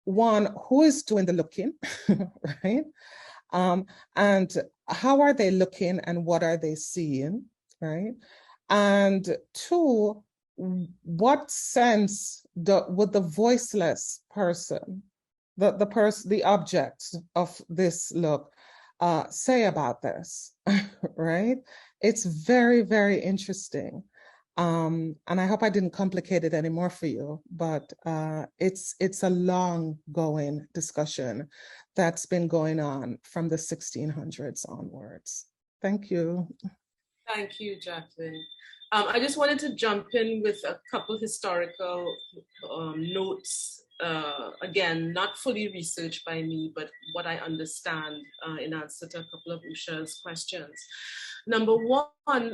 One, who is doing the looking, right? And how are they looking and what are they seeing, right? And two, what sense would the voiceless person, the object of this look, say about this, right? It's very, very interesting. And I hope I didn't complicate it anymore for you, but it's a long going discussion that's been going on from the 1600s onwards. Thank you. Thank you, Jacqueline. I just wanted to jump in with a couple historical notes. Again, not fully researched by me, but what I understand in answer to a couple of Usha's questions. Number one,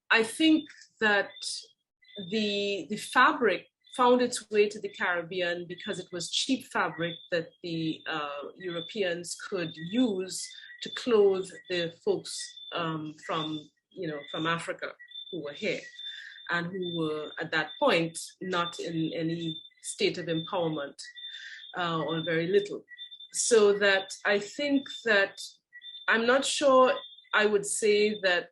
I think that the fabric found its way to the Caribbean because it was cheap fabric that the Europeans could use to clothe the folks from Africa who were here and who were at that point not in any state of empowerment or very little. So that I think that I'm not sure I would say that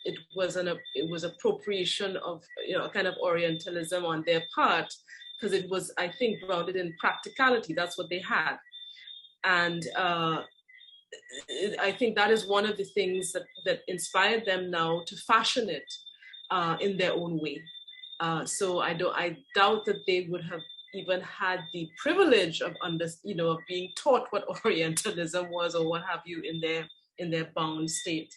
it was appropriation of a kind of Orientalism on their part, because it was, I think, grounded in practicality. That's what they had, and I think that is one of the things that inspired them now to fashion it in their own way. So I doubt that they would have even had the privilege of being taught what Orientalism was or what have you in their bound state.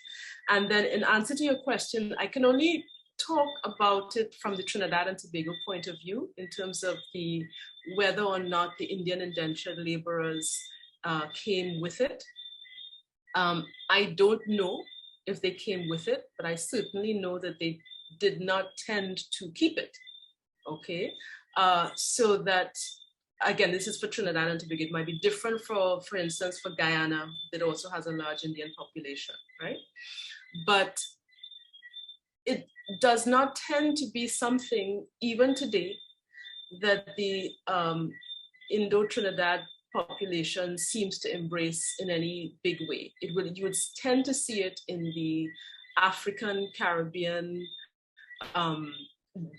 And then in answer to your question, I can only talk about it from the Trinidad and Tobago point of view in terms of whether or not the Indian indentured laborers came with it. I don't know if they came with it, but I certainly know that they did not tend to keep it, okay? So that again, this is for Trinidad and Tobago. It might be different for instance, for Guyana, that also has a large Indian population, right? But it does not tend to be something, even today, that the Indo-Trinidad population seems to embrace in any big way. You would tend to see it in the African, Caribbean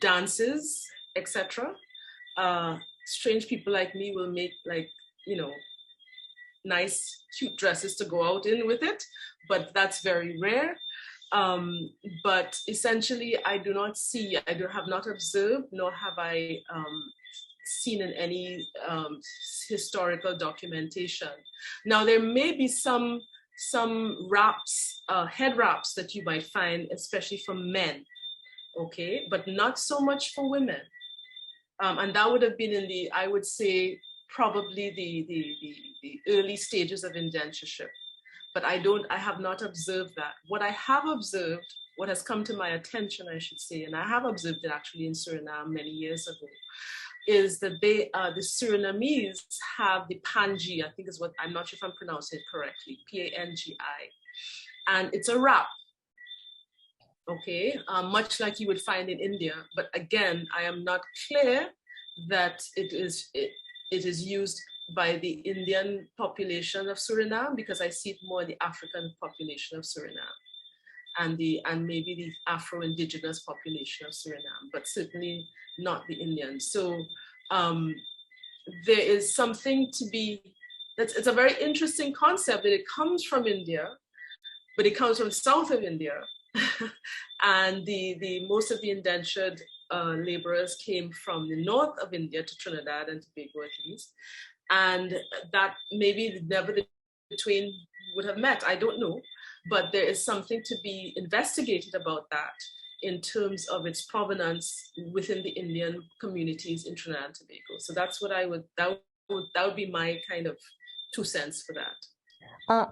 dances, etc. Strange people like me will make, like, you know, nice, cute dresses to go out in with it, but that's very rare. But essentially, I have not observed, nor have I seen in any historical documentation. Now, there may be some wraps, head wraps that you might find, especially for men, okay, but not so much for women. And that would have been in the, I would say, probably the early stages of indentureship. But I have not observed that. What I have observed, what has come to my attention, I should say, and I have observed it actually in Suriname many years ago, is that the Surinamese have the Pangi, I think is what, I'm not sure if I'm pronouncing it correctly, Pangi. And it's a wrap, okay, much like you would find in India. But again, I am not clear that it is used by the Indian population of Suriname, because I see it more in the African population of Suriname and maybe the Afro-Indigenous population of Suriname, but certainly not the Indians. So there is something to be, it's a very interesting concept that it comes from India, but it comes from the south of India. And the most of the indentured laborers came from the north of India to Trinidad and Tobago at least. And that maybe never the twain would have met, I don't know. But there is something to be investigated about that in terms of its provenance within the Indian communities in Trinidad and Tobago. So that's what that would be my kind of 2 cents for that.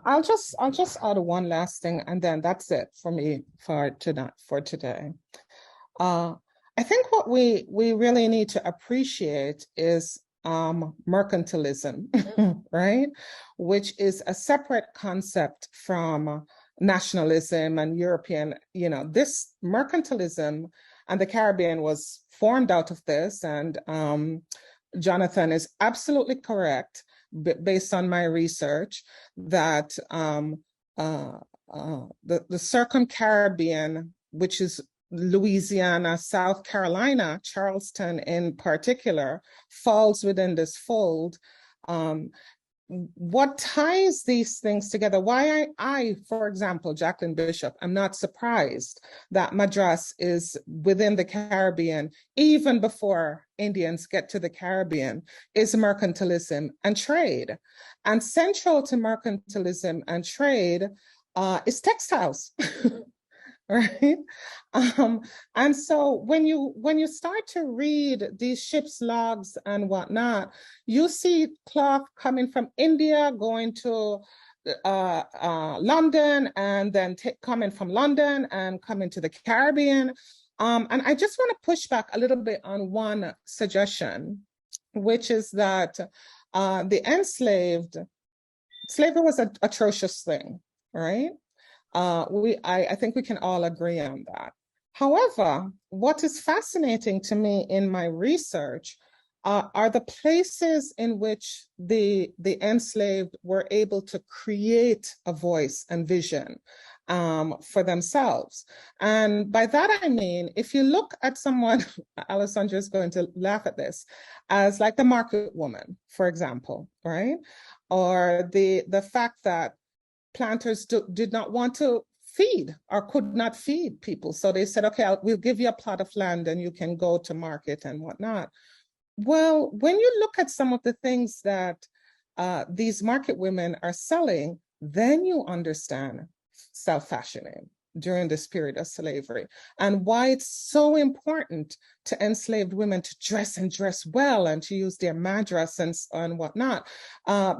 I'll just add one last thing, and then that's it for me for today. I think what we really need to appreciate is mercantilism, right? Which is a separate concept from nationalism and European, this mercantilism, and the Caribbean was formed out of this. And Jonathan is absolutely correct, based on my research, that the Circum-Caribbean, which is Louisiana, South Carolina, Charleston in particular, falls within this fold. What ties these things together? Why I, for example, Jacqueline Bishop, I'm not surprised that Madras is within the Caribbean, even before Indians get to the Caribbean, is mercantilism and trade. And central to mercantilism and trade is textiles. Right. And so when you start to read these ships' logs and whatnot, you see cloth coming from India going to London, and then coming from London and coming to the Caribbean. And I just want to push back a little bit on one suggestion, which is that the enslaved, slavery was an atrocious thing, right? I think we can all agree on that. However, what is fascinating to me in my research are the places in which the enslaved were able to create a voice and vision for themselves. And by that, I mean, if you look at someone, Alessandra is going to laugh at this, as like the market woman, for example, right? Or the fact that planters did not want to feed or could not feed people. So they said, okay, we'll give you a plot of land and you can go to market and whatnot. Well, when you look at some of the things that these market women are selling, then you understand self-fashioning during this period of slavery and why it's so important to enslaved women to dress well and to use their Madras and whatnot,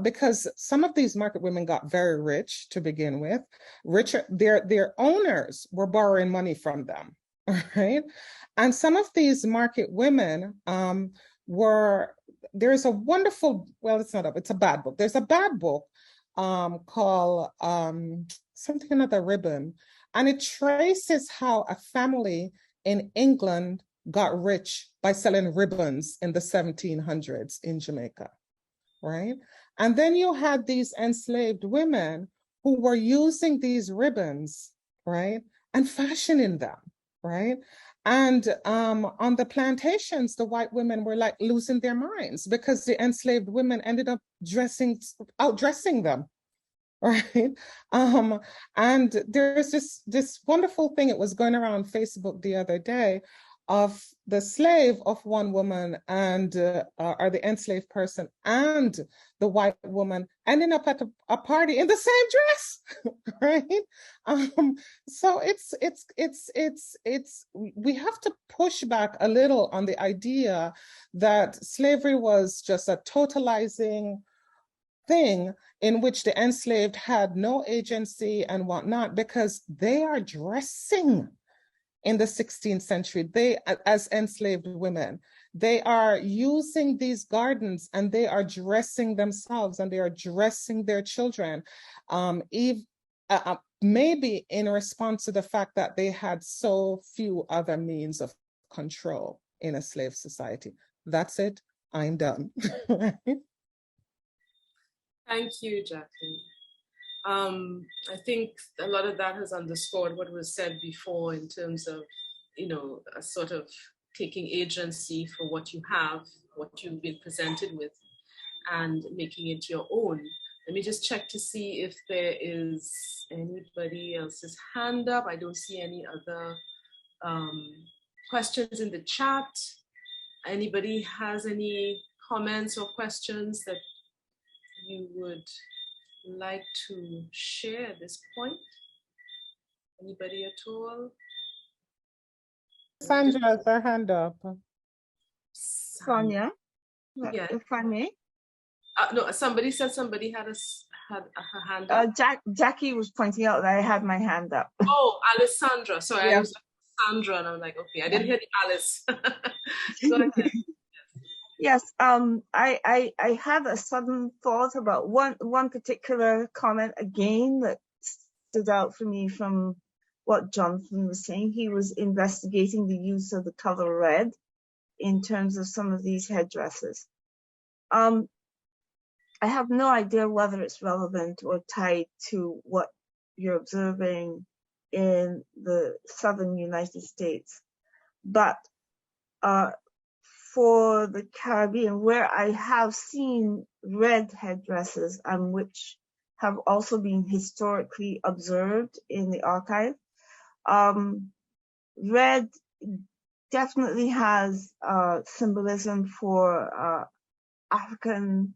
because some of these market women got very rich to begin with. Their owners were borrowing money from them, right? And some of these market women were there's a wonderful, well, it's a bad book. There's a bad book called something another ribbon, and it traces how a family in England got rich by selling ribbons in the 1700s in Jamaica, right? And then you had these enslaved women who were using these ribbons, right, and fashioning them, right? And on the plantations, the white women were like losing their minds because the enslaved women ended up outdressing them, right? And there's this wonderful thing, it was going around Facebook the other day, of the slave of one woman and or the enslaved person and the white woman ending up at a party in the same dress, right? So it's we have to push back a little on the idea that slavery was just a totalizing thing in which the enslaved had no agency and whatnot, because they are dressing in the 16th century, they, as enslaved women, they are using these gardens and they are dressing themselves and they are dressing their children, maybe in response to the fact that they had so few other means of control in a slave society. That's it. I'm done. Thank you, Jacqueline. I think a lot of that has underscored what was said before in terms of, you know, a sort of taking agency for what you have, what you've been presented with, and making it your own. Let me just check to see if there is anybody else's hand up. I don't see any other questions in the chat. Anybody has any comments or questions that you would like to share at this point? Anybody at all? Sandra has her hand up. Sonia, yeah. If I may. No, somebody said somebody had her hand up. Jackie was pointing out that I had my hand up. Oh, Alessandra. Sorry, Yeah. I was Sandra, and I'm like, okay, I didn't hear the Alice. Go ahead. Yes, I had a sudden thought about one particular comment again that stood out for me from what Jonathan was saying. He was investigating the use of the color red in terms of some of these headdresses. I have no idea whether it's relevant or tied to what you're observing in the southern United States, but for the Caribbean, where I have seen red headdresses and which have also been historically observed in the archive, red definitely has symbolism for African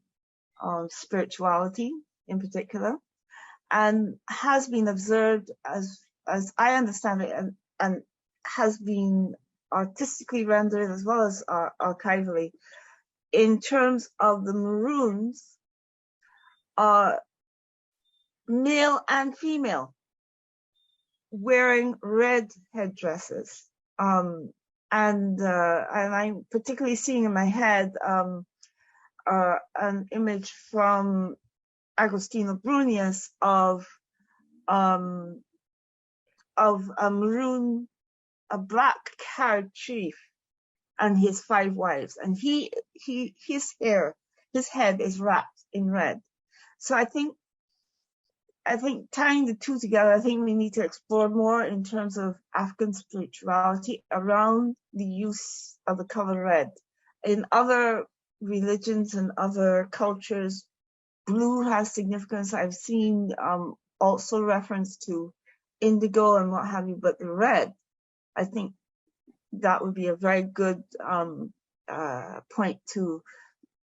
spirituality in particular, and has been observed as I understand it, and has been artistically rendered as well as archivally in terms of the maroons, male and female, wearing red headdresses. And I'm particularly seeing in my head an image from Agostino Brunius of a maroon, a black carried chief and his 5 wives, and his head is wrapped in red. So I think tying the two together, I think we need to explore more in terms of African spirituality around the use of the color red. In other religions and other cultures, blue has significance. I've seen also reference to indigo and what have you, but the red, I think that would be a very good point to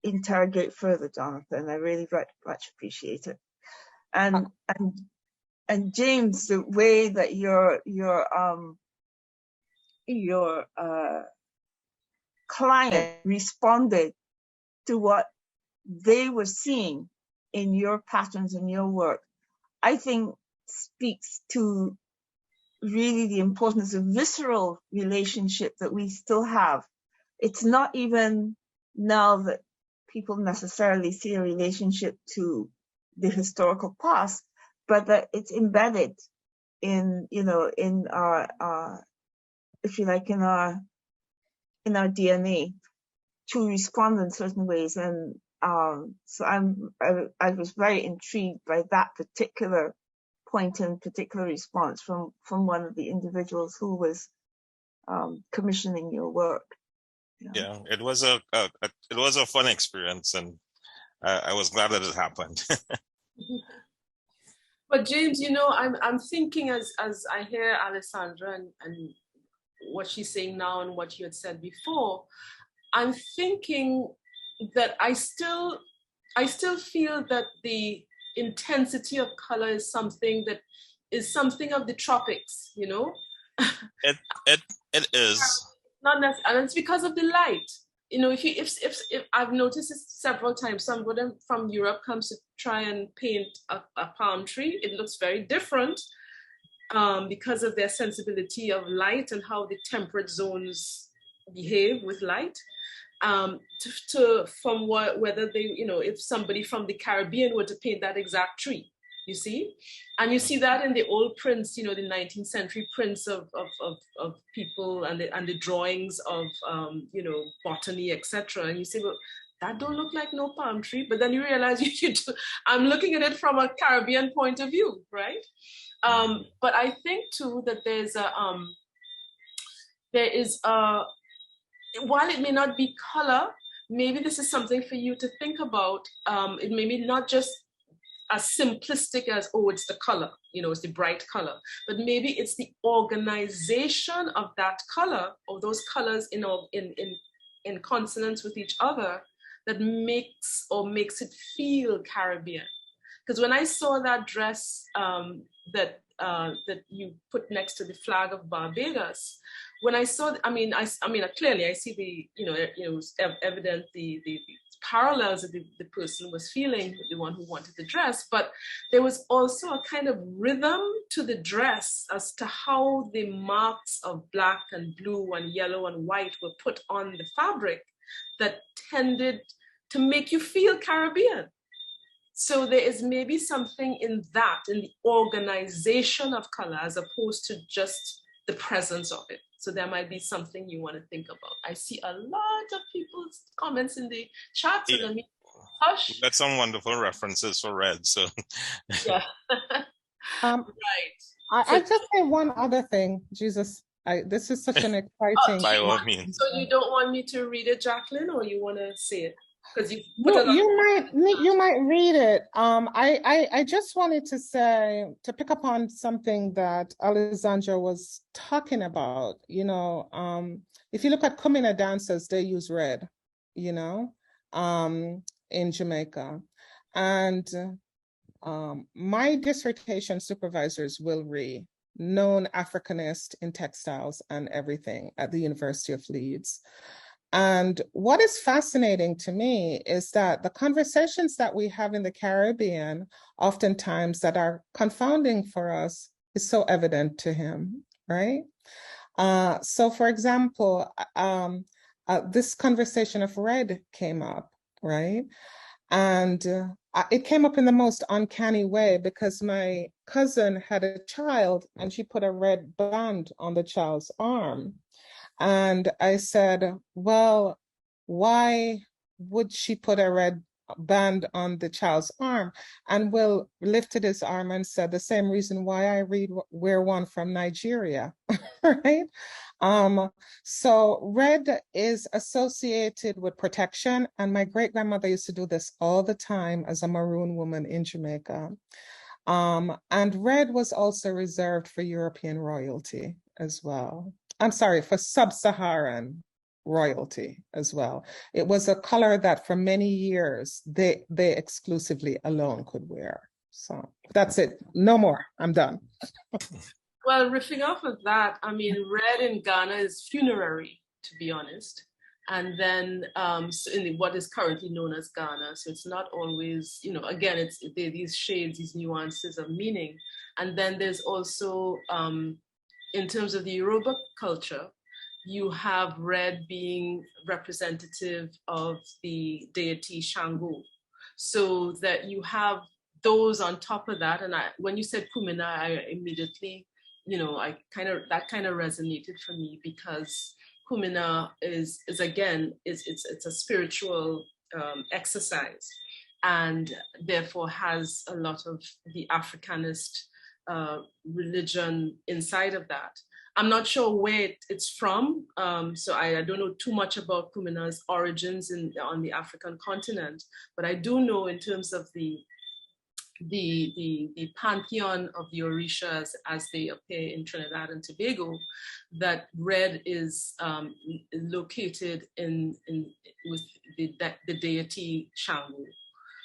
interrogate further, Jonathan. I really very much appreciate it. And James, the way that your client responded to what they were seeing in your patterns and your work, I think speaks to really the importance of visceral relationship that we still have. It's not even now that people necessarily see a relationship to the historical past, but that it's embedded in, you know, in our if you like, in our DNA to respond in certain ways. And so I was very intrigued by that particular point and particular response from one of the individuals who was commissioning your work. Yeah, it was a fun experience, and I was glad that it happened. But James, you know, I'm thinking as I hear Alessandra and what she's saying now and what you had said before, I'm thinking that I still feel that the intensity of color is something of the tropics, you know. It is. Not necessarily, and it's because of the light. You know, if I've noticed this several times, somebody from Europe comes to try and paint a palm tree, it looks very different because of their sensibility of light and how the temperate zones behave with light. From whether they, you know, if somebody from the Caribbean were to paint that exact tree, you see, and you see that in the old prints, you know, the 19th century prints of people and the drawings of you know, botany, etc. And you say, well, that don't look like no palm tree, but then you realize I'm looking at it from a Caribbean point of view, right? But I think too that there is while it may not be color, maybe this is something for you to think about. It may be not just as simplistic as, oh, it's the color, you know, it's the bright color, but maybe it's the organization of that color, or those colors in consonance with each other, that makes it feel Caribbean. Because when I saw that dress that you put next to the flag of Barbados, when I saw, I mean, clearly I see the, you know, it was evident the parallels that the person was feeling, the one who wanted the dress, but there was also a kind of rhythm to the dress as to how the marks of black and blue and yellow and white were put on the fabric that tended to make you feel Caribbean. So there is maybe something in that, in the organization of color, as opposed to just the presence of it. So there might be something you want to think about. I see a lot of people's comments in the chat. So let me hush. That's some wonderful references for red. So yeah. Right. I just say one other thing, Jesus. This is such an exciting. By all means. So you don't want me to read it, Jacqueline, or you want to say it? Because you might read it. I just wanted to say, to pick up on something that Alessandra was talking about. You know, if you look at Kumina dancers, they use red, you know, in Jamaica. And my dissertation supervisors will read known Africanist in textiles and everything at the University of Leeds. And what is fascinating to me is that the conversations that we have in the Caribbean, oftentimes that are confounding for us, is so evident to him, right? So for example, this conversation of red came up, right? And it came up in the most uncanny way, because my cousin had a child and she put a red band on the child's arm. And I said, well, why would she put a red band on the child's arm? And Will lifted his arm and said, the same reason why I wear one from Nigeria, right? So red is associated with protection. And my great-grandmother used to do this all the time as a maroon woman in Jamaica. And red was also reserved for European royalty as well. I'm sorry, for sub-Saharan royalty as well. It was a color that for many years they exclusively alone could wear. So that's it. No more. I'm done. Well, riffing off of that, I mean, red in Ghana is funerary, to be honest. And then so in what is currently known as Ghana. So it's not always, you know, again, it's these shades, these nuances of meaning. And then there's also, in terms of the Yoruba culture, you have red being representative of the deity Shango. So that you have those on top of that. And when you said Kumina, I immediately, that kind of resonated for me, because Kumina is again, it's a spiritual exercise, and therefore has a lot of the Africanist religion inside of that. I'm not sure where it's from, so I don't know too much about Kumina's origins on the African continent, but I do know in terms of the pantheon of the Orishas as they appear in Trinidad and Tobago, that red is located with the deity Shango.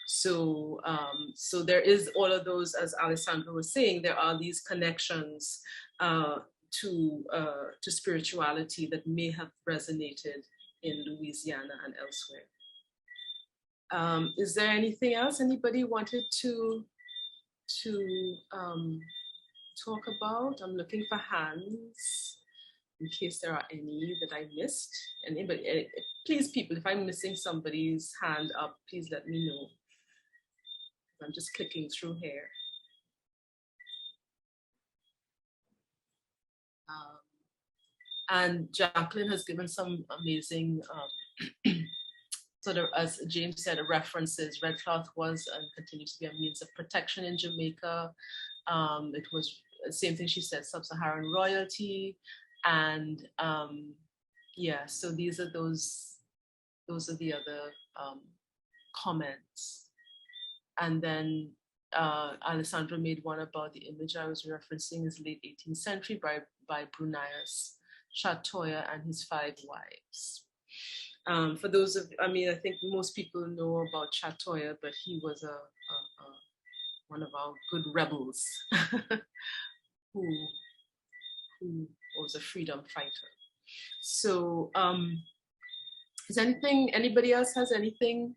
So there is all of those, as Alessandra was saying, there are these connections to spirituality that may have resonated in Louisiana and elsewhere. Is there anything else anybody wanted to talk about? I'm looking for hands in case there are any that I missed. Anybody, please, people, if I'm missing somebody's hand up, please let me know. I'm just clicking through here. And Jacqueline has given some amazing sort of, as James said, references. Red cloth was and continues to be a means of protection in Jamaica. It was the same thing she said, sub-Saharan royalty. And yeah, so those are the other comments. And then Alessandra made one about the image I was referencing is late 18th century by Brunius Chatoya and his 5 wives. For those of, I think most people know about Chatoya, but he was one of our good rebels who was a freedom fighter. So is anybody else has anything?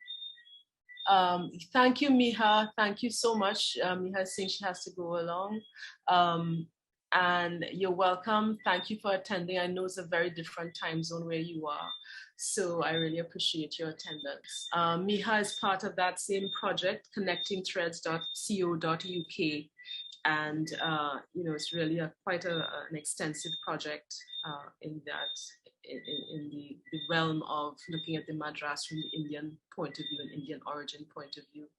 Thank you, Miha. Thank you so much. Miha is saying she has to go along. And you're welcome. Thank you for attending. I know it's a very different time zone where you are, so I really appreciate your attendance. Miha is part of that same project, connectingthreads.co.uk, and it's really quite an extensive project in the realm of looking at the Madras from the Indian point of view and Indian origin point of view.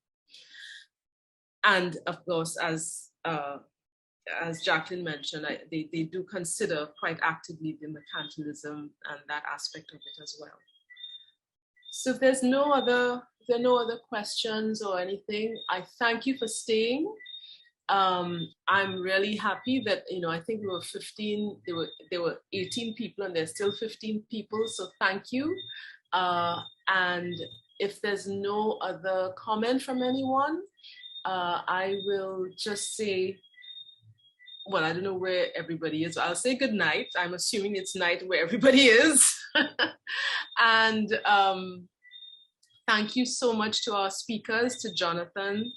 And of course, as Jacqueline mentioned, they do consider quite actively the mercantilism and that aspect of it as well. So if there are no other questions or anything, I thank you for staying. I'm really happy that, I think we were 15, there were 18 people and there's still 15 people, so thank you. And if there's no other comment from anyone, I will just say, well, I don't know where everybody is. I'll say good night. I'm assuming it's night where everybody is. And thank you so much to our speakers, to Jonathan,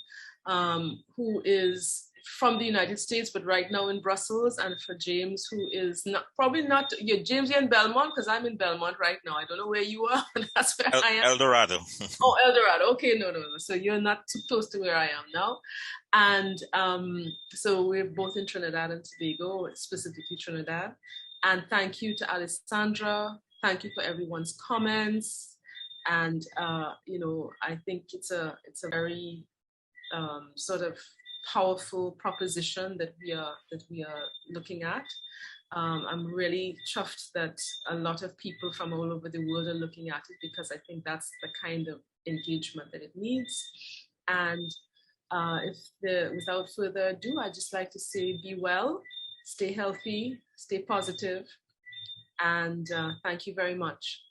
who is from the United States, but right now in Brussels, and for James, who is James, you're in Belmont, because I'm in Belmont right now. I don't know where you are, but that's where I am. El Dorado. Oh, El Dorado. Okay, no. So you're not too close to where I am now. And so we're both in Trinidad and Tobago, specifically Trinidad. And thank you to Alessandra. Thank you for everyone's comments. And I think it's a very sort of powerful proposition that we are looking at. I'm really chuffed that a lot of people from all over the world are looking at it, because I think that's the kind of engagement that it needs. And without further ado, I'd just like to say, be well, stay healthy, stay positive, and thank you very much.